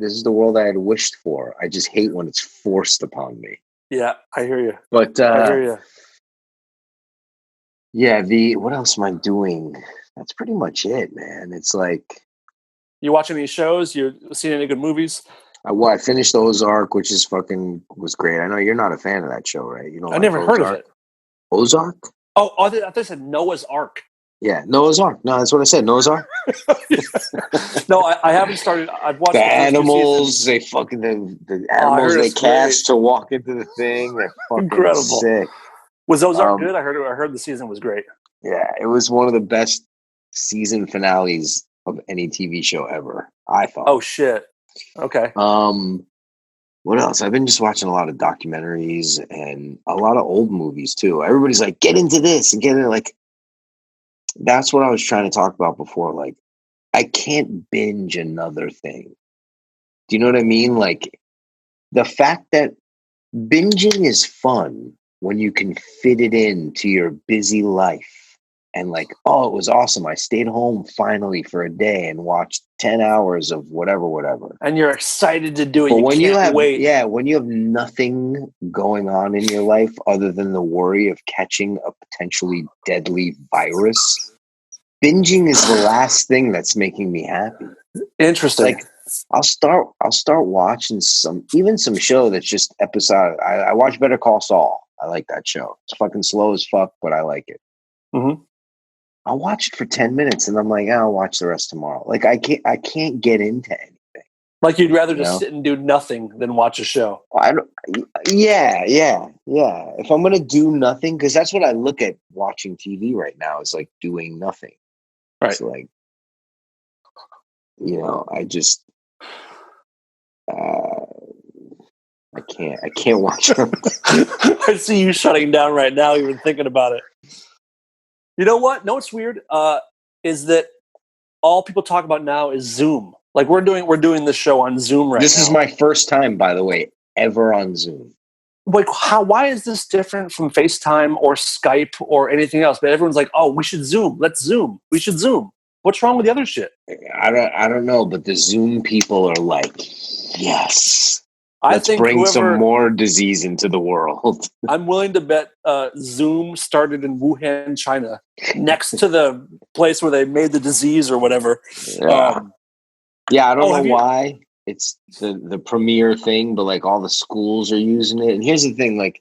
Speaker 2: this is the world I had wished for. I just hate when it's forced upon me.
Speaker 3: Yeah, I hear you.
Speaker 2: But
Speaker 3: I hear you.
Speaker 2: Yeah, what else am I doing? That's pretty much it, man. It's like,
Speaker 3: you watching any shows? You seen any good movies?
Speaker 2: I finished Ozark, which was great. I know you're not a fan of that show, right? You know,
Speaker 3: I never heard of it.
Speaker 2: Ozark?
Speaker 3: Oh, I thought you said Noah's Ark.
Speaker 2: Yeah, Noah's Ark. No, that's what I said. Noah's Ark.
Speaker 3: No, I haven't started. I've watched
Speaker 2: the animals. They fucking the animals they cast to walk into the thing. They're fucking incredible. Sick.
Speaker 3: Was Ozark good? I heard the season was great.
Speaker 2: Yeah, it was one of the best season finales of any TV show ever, I thought.
Speaker 3: Oh shit. Okay.
Speaker 2: What else? I've been just watching a lot of documentaries and a lot of old movies too. Everybody's like, get into this and get it. Like, that's what I was trying to talk about before. Like, I can't binge another thing. Do you know what I mean? Like, the fact that binging is fun when you can fit it into your busy life. And like, oh, it was awesome. I stayed home finally for a day and watched 10 hours of whatever.
Speaker 3: And you're excited to do it.
Speaker 2: But when you have nothing going on in your life other than the worry of catching a potentially deadly virus, binging is the last thing that's making me happy.
Speaker 3: Interesting.
Speaker 2: Like, I'll start watching some show that's just episodic. I watch Better Call Saul. I like that show. It's fucking slow as fuck, but I like it.
Speaker 3: Mm-hmm.
Speaker 2: I'll watch it for 10 minutes and I'm like, I'll watch the rest tomorrow. Like, I can't get into anything.
Speaker 3: Like, you'd rather just sit and do nothing than watch a show.
Speaker 2: Yeah. If I'm going to do nothing, because that's what I look at watching TV right now, is like doing nothing.
Speaker 3: Right.
Speaker 2: It's like, I just, I can't watch them.
Speaker 3: I see you shutting down right now, even thinking about it. You know what? No, what's weird is that all people talk about now is Zoom. Like, we're doing this show on Zoom right now.
Speaker 2: This is my first time, by the way, ever on Zoom.
Speaker 3: Like, why is this different from FaceTime or Skype or anything else? But everyone's like, oh, we should Zoom. Let's Zoom. We should Zoom. What's wrong with the other shit?
Speaker 2: I don't know, but the Zoom people are like, yes. Let's bring some more disease into the world.
Speaker 3: I'm willing to bet Zoom started in Wuhan, China, next to the place where they made the disease or whatever.
Speaker 2: Yeah, I don't know why it's the premier thing, but like all the schools are using it. And here's the thing, like,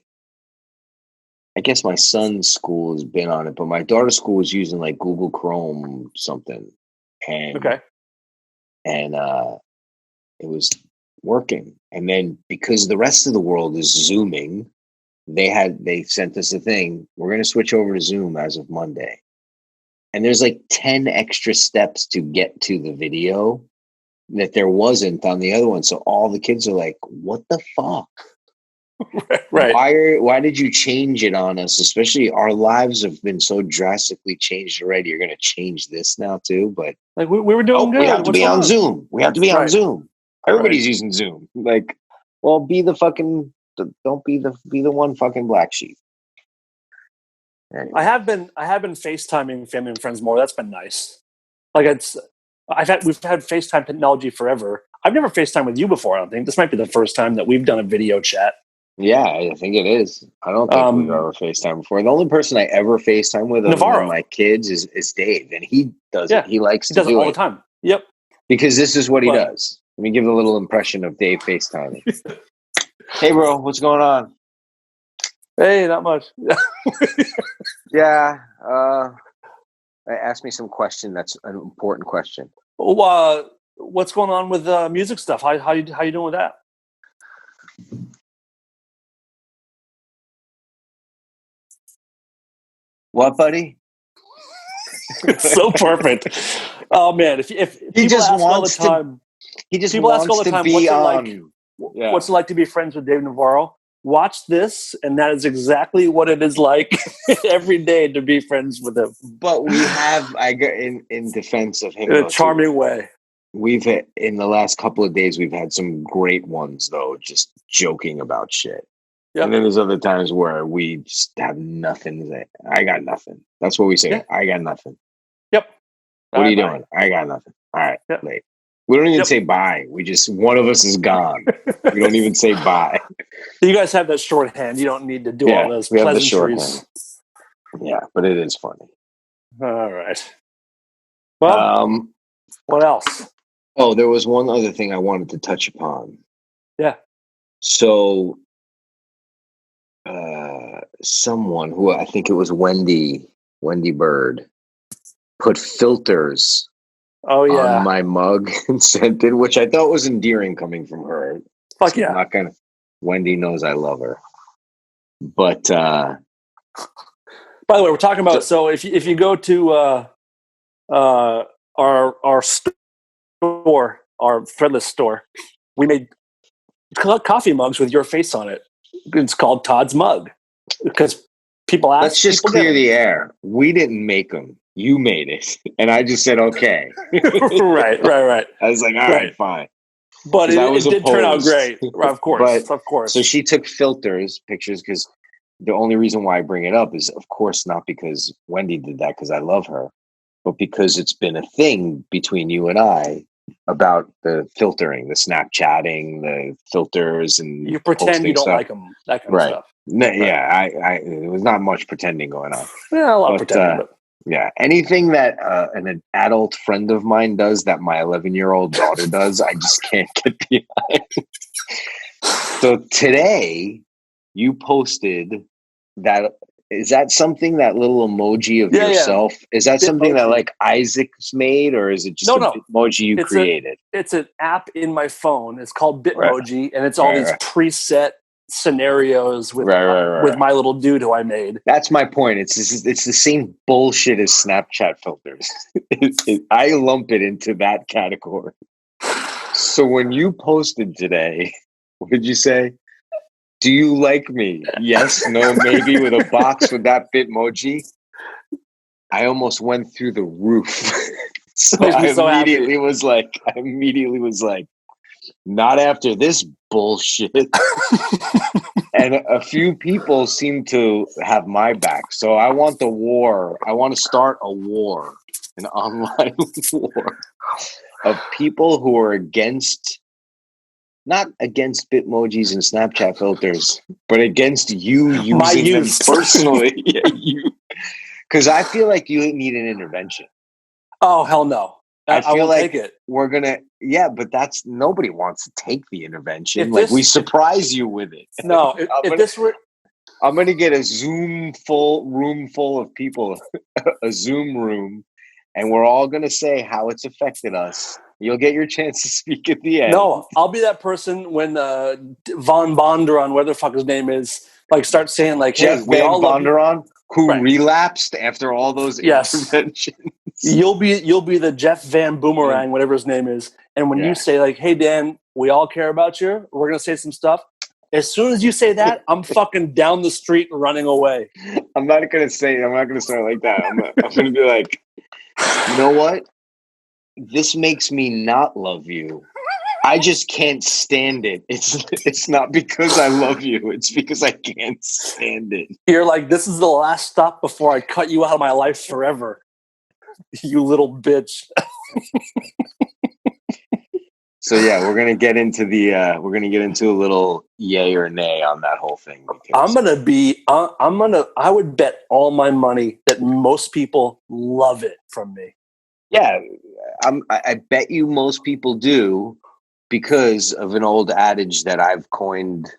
Speaker 2: I guess my son's school has been on it, but my daughter's school was using like Google Chrome something. And it was working. And then because the rest of the world is Zooming, they sent us a thing. We're going to switch over to Zoom as of Monday. And there's like 10 extra steps to get to the video. that there wasn't on the other one. So all the kids are like, what the fuck?
Speaker 3: Right.
Speaker 2: Why did you change it on us? Especially our lives have been so drastically changed already. You're going to change this now too? But
Speaker 3: like we were doing good.
Speaker 2: We have to
Speaker 3: What's
Speaker 2: be
Speaker 3: going
Speaker 2: on Zoom. We have to be on Zoom. Everybody's using Zoom. Like, well, be the fucking, don't be the one fucking black sheep. Anyway.
Speaker 3: I have been FaceTiming family and friends more. That's been nice. Like we've had FaceTime technology forever. I've never FaceTime with you before. I don't think this might be the first time that we've done a video chat.
Speaker 2: Yeah, I think it is. I don't think we've ever FaceTime before. The only person I ever FaceTime with other than my kids is Dave, and he does it. He likes to do it
Speaker 3: all the time. Yep.
Speaker 2: Because this is what he does. Let me give a little impression of Dave FaceTiming. Hey, bro, what's going on?
Speaker 3: Hey, not much.
Speaker 2: Yeah. Ask me some question. That's an important question.
Speaker 3: What's going on with music stuff? How you doing with that?
Speaker 2: What, buddy?
Speaker 3: It's so perfect. Oh man, if
Speaker 2: he
Speaker 3: people
Speaker 2: just
Speaker 3: ask all the
Speaker 2: wants
Speaker 3: time,
Speaker 2: people ask all the time, what's it like?
Speaker 3: What's it like to be friends with Dave Navarro? Watch this, and that is exactly what it is like every day to be friends with him.
Speaker 2: But we have, in defense of him,
Speaker 3: in a charming way.
Speaker 2: We've in the last couple of days we've had some great ones though, just joking about shit. Yep. And then there's other times where we just have nothing to say. I got nothing. That's what we say. Yeah. I got nothing.
Speaker 3: Yep.
Speaker 2: What are you doing? I got nothing. All right. Yep. Late. We don't even say bye. We just, one of us is gone. We don't even say bye.
Speaker 3: You guys have that shorthand. You don't need to do all those pleasantries.
Speaker 2: Yeah, but it is funny.
Speaker 3: All right. Well, what else?
Speaker 2: Oh, there was one other thing I wanted to touch upon.
Speaker 3: Yeah.
Speaker 2: So, someone who I think it was Wendy Bird, put filters on my mug and sent it, which I thought was endearing coming from her.
Speaker 3: Fuck so yeah.
Speaker 2: Wendy knows I love her. But
Speaker 3: by the way, we're talking about so if you go to our store, our Threadless store, we made coffee mugs with your face on it. It's called Todd's Mug because people ask.
Speaker 2: Let's just clear the air. We didn't make them. You made it. And I just said, okay.
Speaker 3: Right.
Speaker 2: I was like, all right, fine.
Speaker 3: But it did turn out great. Of course.
Speaker 2: So she took pictures, because the only reason why I bring it up is, of course, not because Wendy did that, because I love her, but because it's been a thing between you and I about the filtering, the Snapchatting, the filters, and
Speaker 3: you pretend you don't like them, that kind of stuff.
Speaker 2: Yeah, it was not much pretending going on.
Speaker 3: Yeah, a lot of pretending.
Speaker 2: Yeah, anything that an adult friend of mine does that my 11-year-old daughter does, I just can't get behind. So today, you posted that. Is that something, that little emoji of yourself? Yeah. Is that something that like Isaac's made, or is it just an emoji you created?
Speaker 3: It's an app in my phone. It's called Bitmoji, and it's all these preset scenarios with my little dude who I made.
Speaker 2: That's my point. It's the same bullshit as Snapchat filters. I lump it into that category. So when you posted today, what did you say? Do you like me? Yes, no, maybe, with a box with that Bitmoji. I almost went through the roof. I immediately was like, not after this bullshit. And a few people seem to have my back. So I want the war. I want to start a war, an online war of people who are not against Bitmojis and Snapchat filters, but against you using them personally. Because I feel like you need an intervention.
Speaker 3: Oh, hell no.
Speaker 2: I feel like
Speaker 3: take it.
Speaker 2: We're going to, nobody wants to take the intervention. We surprise you with it.
Speaker 3: No,
Speaker 2: I'm going to get a room full of people, a Zoom room, and we're all going to say how it's affected us. You'll get your chance to speak at the end.
Speaker 3: No, I'll be that person when Von Bondurant, whatever the fuck his name is, starts saying
Speaker 2: Jeff Van Bondurant, who relapsed after all those interventions.
Speaker 3: You'll be the Jeff Van Boomerang, whatever his name is. And when you say like, "Hey Dan, we all care about you. We're gonna say some stuff." As soon as you say that, I'm fucking down the street and running away.
Speaker 2: I'm not gonna start like that. I'm gonna be like, you know what? This makes me not love you. I just can't stand it. It's not because I love you. It's because I can't stand it.
Speaker 3: You're like, this is the last stop before I cut you out of my life forever. You little bitch.
Speaker 2: So yeah, we're gonna get into a little yay or nay on that whole thing.
Speaker 3: I would bet all my money that most people love it from me.
Speaker 2: Yeah, I bet you most people do, because of an old adage that I've coined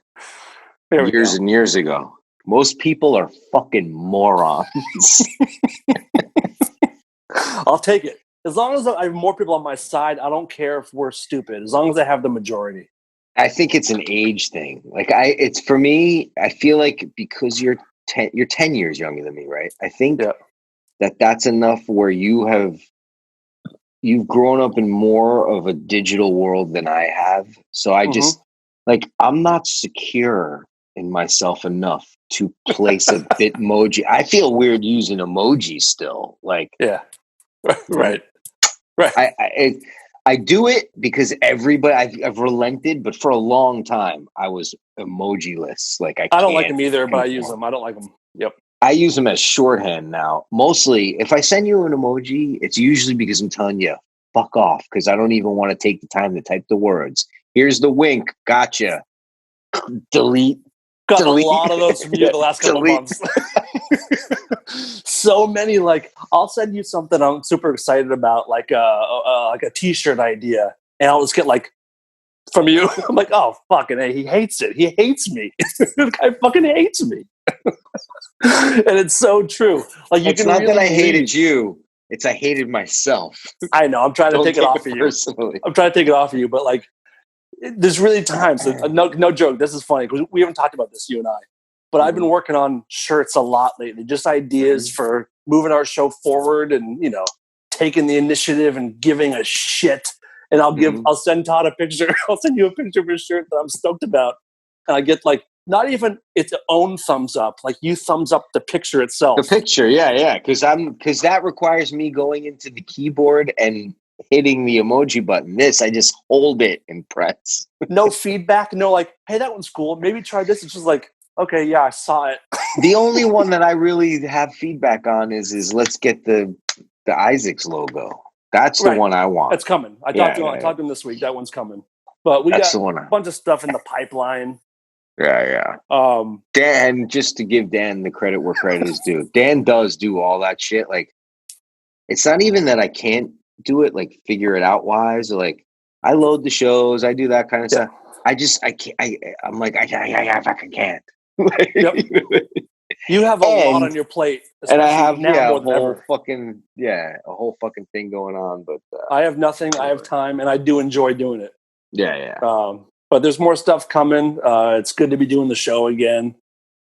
Speaker 2: years and years ago. Most people are fucking morons.
Speaker 3: I'll take it. As long as I have more people on my side, I don't care if we're stupid. As long as I have the majority.
Speaker 2: I think it's an age thing. Like it's for me, I feel like because you're 10 years younger than me, right? I think that's enough where you've grown up in more of a digital world than I have. So I just I'm not secure in myself enough to place a Bitmoji. I feel weird using emoji still. Like,
Speaker 3: right.
Speaker 2: I do it because everybody, I've relented, but for a long time I was emojiless. Like
Speaker 3: I don't like them either, but I use them. I don't like them. Yep.
Speaker 2: I use them as shorthand now. Mostly, if I send you an emoji, it's usually because I'm telling you, fuck off, because I don't even want to take the time to type the words. Here's the wink. Gotcha. Delete.
Speaker 3: Got a lot of those from you the last couple of months. So many. Like, I'll send you something I'm super excited about, like a T-shirt idea, and I'll just get like from you. I'm like, oh fucking hey, he hates it. He hates me. The guy fucking hates me. And it's so true. Like,
Speaker 2: it's not that I hated you. It's I hated myself.
Speaker 3: I know. I'm trying to take it off of you.
Speaker 2: Personally.
Speaker 3: I'm trying to take it off of you, but like, there's really times. No joke. This is funny because we haven't talked about this, you and I. But I've been working on shirts a lot lately. Just ideas for moving our show forward, and taking the initiative and giving a shit. And I'll send Todd a picture. I'll send you a picture of a shirt that I'm stoked about, and I get like not even its own thumbs up. Like, you thumbs up the picture itself.
Speaker 2: The picture, yeah, because that requires me going into the keyboard and hitting the emoji button. This, I just hold it and press.
Speaker 3: No feedback. No, like, hey, that one's cool. Maybe try this. It's just like, okay, yeah, I saw it.
Speaker 2: The only one that I really have feedback on is let's get the Isaac's logo. That's the one I want.
Speaker 3: That's coming. I talked to him this week. That one's coming. But we got a bunch of stuff in the pipeline.
Speaker 2: Yeah. Dan, just to give Dan the credit where credit is due, Dan does do all that shit. Like, it's not even that I can't do it, like, figure it out wise. Or like, I load the shows, I do that kind of stuff. I can't. I'm like, I fucking can't.
Speaker 3: Yep. You have a lot on your plate,
Speaker 2: and I have
Speaker 3: now
Speaker 2: a whole fucking thing going on. But
Speaker 3: I have nothing. I have time, and I do enjoy doing it.
Speaker 2: Yeah.
Speaker 3: But there's more stuff coming. It's good to be doing the show again.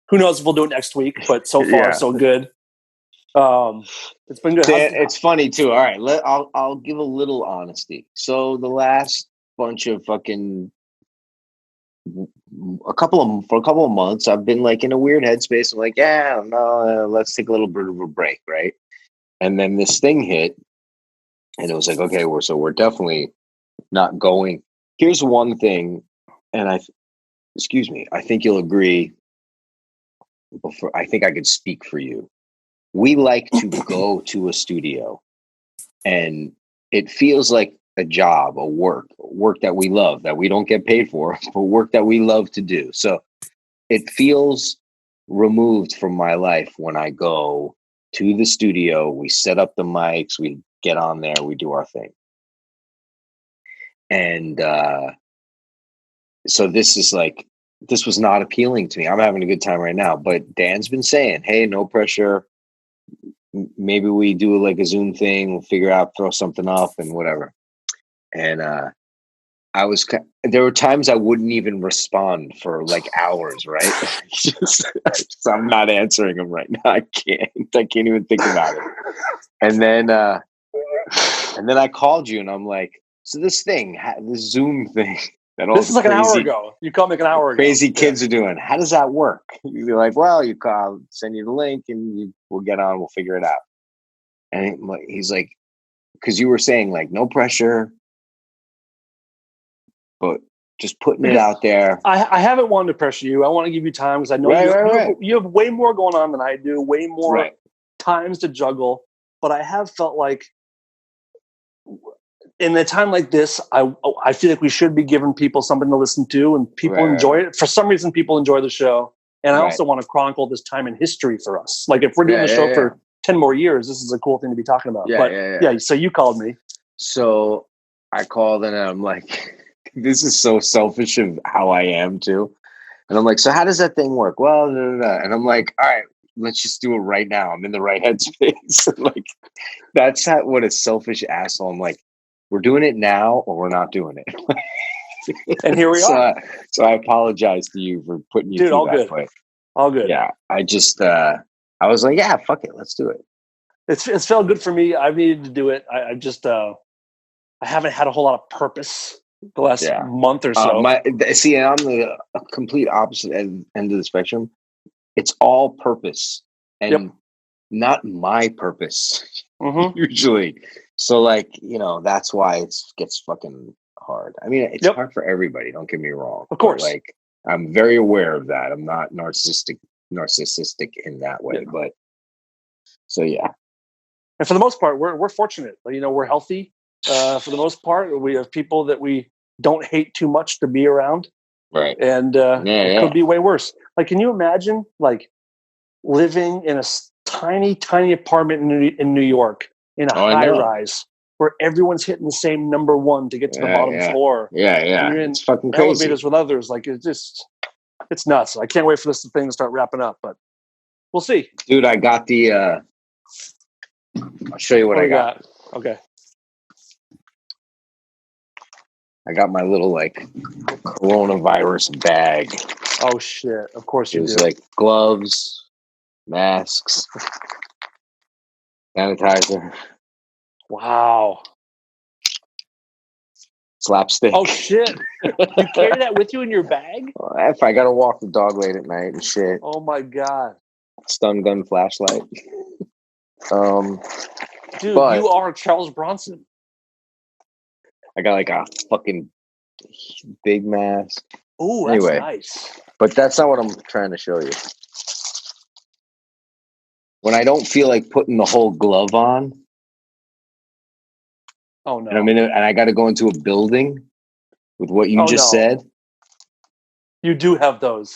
Speaker 3: Who knows if we'll do it next week? But so far, so good. It's been good.
Speaker 2: It's funny too. All right, I'll give a little honesty. So the last bunch of fucking for a couple of months, I've been like in a weird headspace. I'm like, no, let's take a little bit of a break, right? And then this thing hit, and it was like, okay, we're definitely not going. Here's one thing, and I think you'll agree. I think I could speak for you. We like to go to a studio, and it feels like a job, a work that we love, that we don't get paid for, but work that we love to do. So it feels removed from my life when I go to the studio, we set up the mics, we get on there, we do our thing. And so this was not appealing to me. I'm having a good time right now, but Dan's been saying, hey, no pressure. Maybe we do like a Zoom thing. We'll figure out, throw something up and whatever. And there were times I wouldn't even respond for like hours, right? So I'm not answering them right now. I can't even think about it. And then And then I called you and I'm like, so this thing, this Zoom thing that all
Speaker 3: This is like an hour ago. You called me like an hour ago.
Speaker 2: Crazy kids are doing. How does that work? You're like, well, you call, send you the link and we'll get on, we'll figure it out. And he's like, because you were saying like, no pressure, but just putting it out there.
Speaker 3: I haven't wanted to pressure you. I want to give you time because I know you have way more going on than I do, way more times to juggle. But I have felt like in a time like this, I feel like we should be giving people something to listen to, and people enjoy it. For some reason, people enjoy the show. And I also want to chronicle this time in history for us. Like if we're doing the show for 10 more years, this is a cool thing to be talking about. So you called me. So
Speaker 2: I called and I'm like, this is so selfish of how I am too. And I'm like, so how does that thing work? Well, and I'm like, all right, let's just do it right now. I'm in the right headspace. Like that's what a selfish asshole. I'm like, we're doing it now or we're not doing it.
Speaker 3: And here we are.
Speaker 2: So I apologize to you for putting you through that fight.
Speaker 3: All good.
Speaker 2: Yeah. I just I was like, yeah, fuck it, let's do it.
Speaker 3: It's felt good for me. I've needed to do it. I just I haven't had a whole lot of purpose the last month or so.
Speaker 2: I'm the complete opposite end of the spectrum. It's all purpose and not my purpose usually. So like, that's why it gets fucking hard. I mean, it's hard for everybody. Don't get me wrong.
Speaker 3: Of course.
Speaker 2: But, like, I'm very aware of that. I'm not narcissistic in that way, but so yeah.
Speaker 3: And for the most part, we're fortunate. We're healthy. For the most part, we have people that we don't hate too much to be around.
Speaker 2: Right.
Speaker 3: And it could be way worse. Like, can you imagine like living in a tiny, tiny apartment in New York in a high rise where everyone's hitting the same number one to get to the bottom floor?
Speaker 2: Yeah.
Speaker 3: And you're in
Speaker 2: it's fucking crazy.
Speaker 3: Elevators with others. Like it's nuts. I can't wait for this thing to start wrapping up, but we'll see.
Speaker 2: Dude, I got the I'll show you what I got.
Speaker 3: Okay.
Speaker 2: I got my little like coronavirus bag.
Speaker 3: Oh shit! Of course you do.
Speaker 2: It was like gloves, masks, sanitizer.
Speaker 3: Wow.
Speaker 2: Slapstick.
Speaker 3: Oh shit! You carry that with you in your bag?
Speaker 2: If I gotta walk the dog late at night and shit.
Speaker 3: Oh my god.
Speaker 2: Stun gun flashlight.
Speaker 3: Dude, you are Charles Bronson.
Speaker 2: I got like a fucking big mask.
Speaker 3: Ooh, that's nice.
Speaker 2: But that's not what I'm trying to show you. When I don't feel like putting the whole glove on.
Speaker 3: Oh no.
Speaker 2: And I got to go into a building with what you just said.
Speaker 3: You do have those.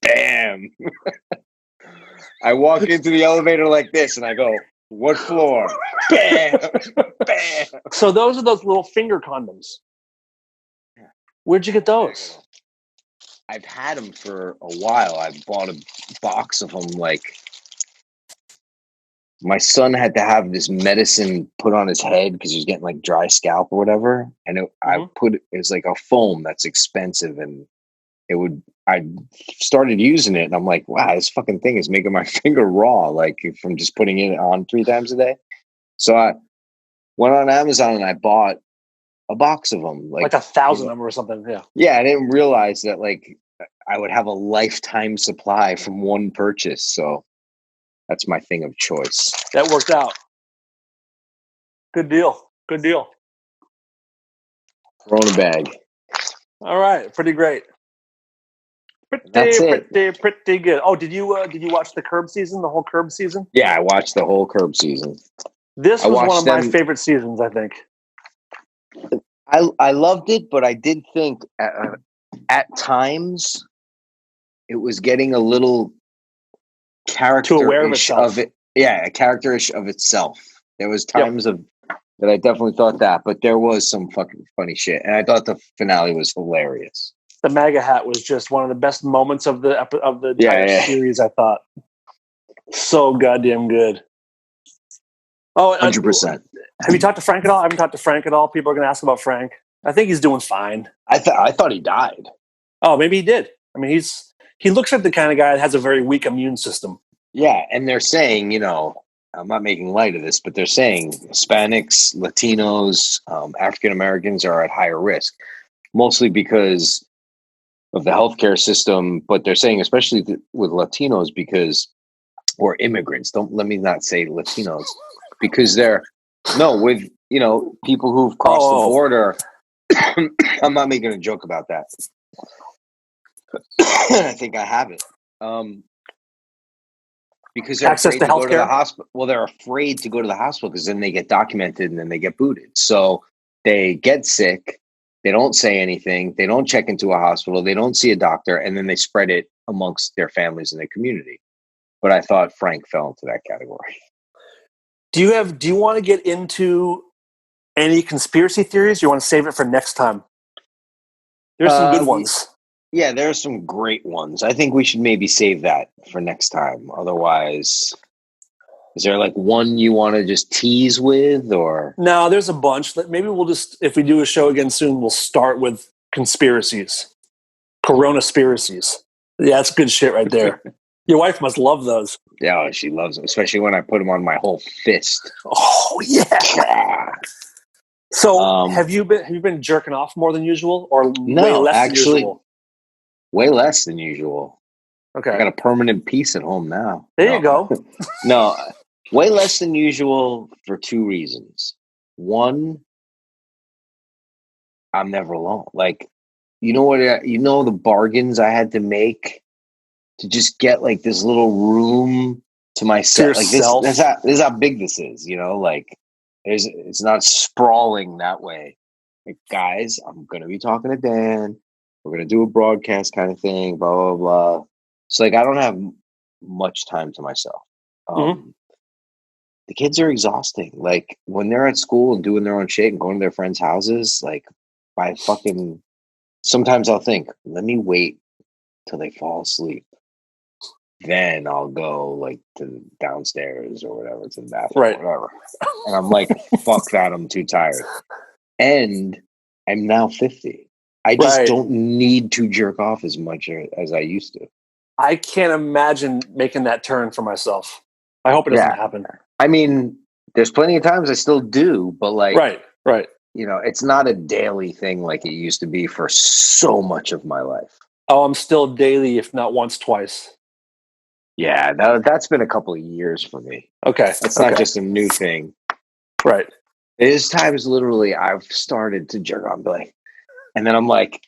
Speaker 2: Damn. I walk into the elevator like this and I go, what floor? Bam! Bam!
Speaker 3: So those are those little finger condoms. Where'd you get those?
Speaker 2: I've had them for a while. I bought a box of them. Like, my son had to have this medicine put on his head because he was getting like dry scalp or whatever. And it was like a foam that's expensive, and I started using it and I'm like, wow, this fucking thing is making my finger raw, like from just putting it on 3 times a day. So I went on Amazon and I bought a box of them, like
Speaker 3: 1,000 of them or something. Yeah.
Speaker 2: Yeah. I didn't realize that like I would have a lifetime supply from one purchase. So that's my thing of choice.
Speaker 3: That worked out. Good deal. Good deal.
Speaker 2: Corona bag.
Speaker 3: All right. Pretty great. Pretty good. Oh, did you watch the Curb season? The whole Curb season?
Speaker 2: Yeah, I watched the whole Curb season.
Speaker 3: This was one of my favorite seasons, I think.
Speaker 2: I loved it, but I did think at times it was getting a little character-ish of it. Yeah, a character-ish of itself. There was times that I definitely thought that, but there was some fucking funny shit, and I thought the finale was hilarious.
Speaker 3: The MAGA hat was just one of the best moments of the entire series, I thought. So goddamn good. Oh,
Speaker 2: 100%.
Speaker 3: Have you talked to Frank at all? I haven't talked to Frank at all. People are going to ask about Frank. I think he's doing fine.
Speaker 2: I thought he died.
Speaker 3: Oh, maybe he did. I mean, he looks like the kind of guy that has a very weak immune system.
Speaker 2: Yeah, and they're saying, I'm not making light of this, but they're saying Hispanics, Latinos, African Americans are at higher risk, mostly because of the healthcare system. But they're saying, especially with Latinos, or immigrants. Let me not say Latinos, because with people who've crossed the border. I'm not making a joke about that. I think I have it. Because they're
Speaker 3: Access
Speaker 2: afraid
Speaker 3: to
Speaker 2: to go to the
Speaker 3: healthcare?
Speaker 2: hospital. Well, they're afraid to go to the hospital because then they get documented and then they get booted. So they get sick. They don't say anything. They don't check into a hospital. They don't see a doctor, and then they spread it amongst their families and their community. But I thought Frank fell into that category.
Speaker 3: Do you want to get into any conspiracy theories? Or you want to save it for next time? There's some good ones.
Speaker 2: Yeah, there are some great ones. I think we should maybe save that for next time. Otherwise, is there like one you want to just tease with, or?
Speaker 3: No, there's a bunch. Maybe we'll just, if we do a show again soon, we'll start with conspiracies. Corona-spiracies. Yeah, that's good shit right there. Your wife must love those.
Speaker 2: Yeah, she loves them, especially when I put them on my whole fist.
Speaker 3: Oh yeah. So have you been jerking off more than usual, or way less than usual?
Speaker 2: Way less than usual.
Speaker 3: Okay.
Speaker 2: I got a permanent piece at home now.
Speaker 3: There you go.
Speaker 2: No, way less than usual for two reasons. One, I'm never alone. Like, the bargains I had to make to just get like this little room to myself. Like this is how big this is, like it's not sprawling that way. Like, guys, I'm going to be talking to Dan. We're going to do a broadcast kind of thing, blah, blah, blah. So, like, I don't have much time to myself. The kids are exhausting. Like, when they're at school and doing their own shit and going to their friends' houses, like, sometimes I'll think, let me wait till they fall asleep. Then I'll go, like, to downstairs or whatever, to the bathroom or whatever. And I'm like, fuck that, I'm too tired. And I'm now 50. I just don't need to jerk off as much as I used to.
Speaker 3: I can't imagine making that turn for myself. I hope it doesn't happen.
Speaker 2: I mean, there's plenty of times I still do, but like,
Speaker 3: right.
Speaker 2: It's not a daily thing like it used to be for so much of my life.
Speaker 3: Oh, I'm still daily, if not once, twice.
Speaker 2: Yeah, that's been a couple of years for me.
Speaker 3: Okay.
Speaker 2: It's not just a new thing.
Speaker 3: Right.
Speaker 2: There's times literally I've started to jerk off, and then I'm like,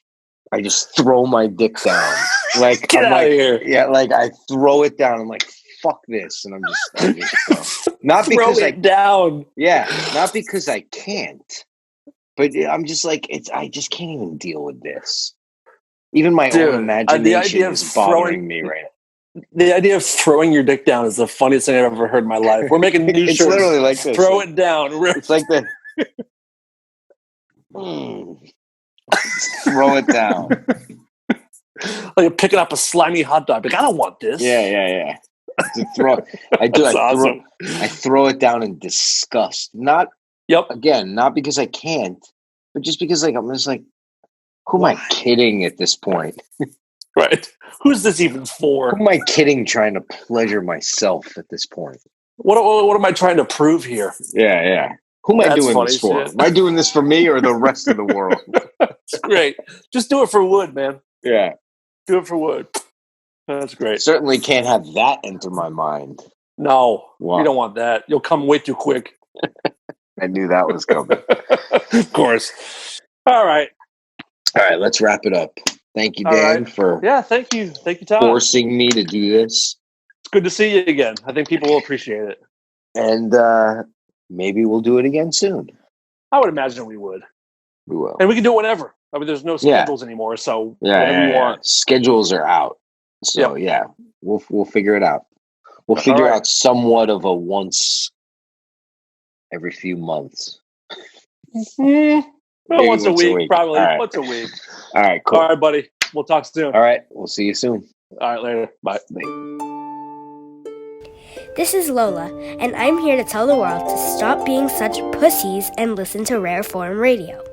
Speaker 2: I just throw my dick down. Like,
Speaker 3: Get out of here.
Speaker 2: Yeah, like I throw it down. I'm like, fuck this. And I just not because
Speaker 3: throw it down.
Speaker 2: Yeah, not because I can't. But I'm just like, I just can't even deal with this. Even my own imagination is bothering me right now.
Speaker 3: The idea of throwing your dick down is the funniest thing I've ever heard in my life. We're making new shirts.
Speaker 2: It's literally like this.
Speaker 3: Throw it down.
Speaker 2: It's like the throw it down.
Speaker 3: Like you're picking up a slimy hot dog. Like, I don't want this.
Speaker 2: Yeah. To throw, I do.
Speaker 3: Awesome.
Speaker 2: I throw it down in disgust. Not because I can't, but just because I'm just like, who am I kidding at this point?
Speaker 3: Right. Who's this even for?
Speaker 2: Who am I kidding trying to pleasure myself at this point?
Speaker 3: What am I trying to prove here?
Speaker 2: Yeah. Who am I doing this for? Shit. Am I doing this for me or the rest of the world?
Speaker 3: That's great. Just do it for Wood, man.
Speaker 2: Yeah.
Speaker 3: Do it for Wood. That's great.
Speaker 2: Certainly can't have that enter my mind.
Speaker 3: No. Wow. You don't want that. You'll come way too quick.
Speaker 2: I knew that was coming.
Speaker 3: Of course. All right,
Speaker 2: let's wrap it up. Thank you, Dan, for
Speaker 3: thank you, Tom,
Speaker 2: forcing me to do this.
Speaker 3: It's good to see you again. I think people will appreciate it,
Speaker 2: and maybe we'll do it again soon.
Speaker 3: I would imagine we would.
Speaker 2: We will,
Speaker 3: and we can do it whenever. I mean, there's no schedules anymore, so whenever you want.
Speaker 2: Schedules are out, so we'll figure it out. We'll figure out somewhat of a once every few months.
Speaker 3: Once a week, probably. Right. Once a week.
Speaker 2: All right, cool.
Speaker 3: All right, buddy. We'll talk soon.
Speaker 2: All right, we'll see you soon.
Speaker 3: All right, later. Bye.
Speaker 4: This is Lola, and I'm here to tell the world to stop being such pussies and listen to Rare Form Radio.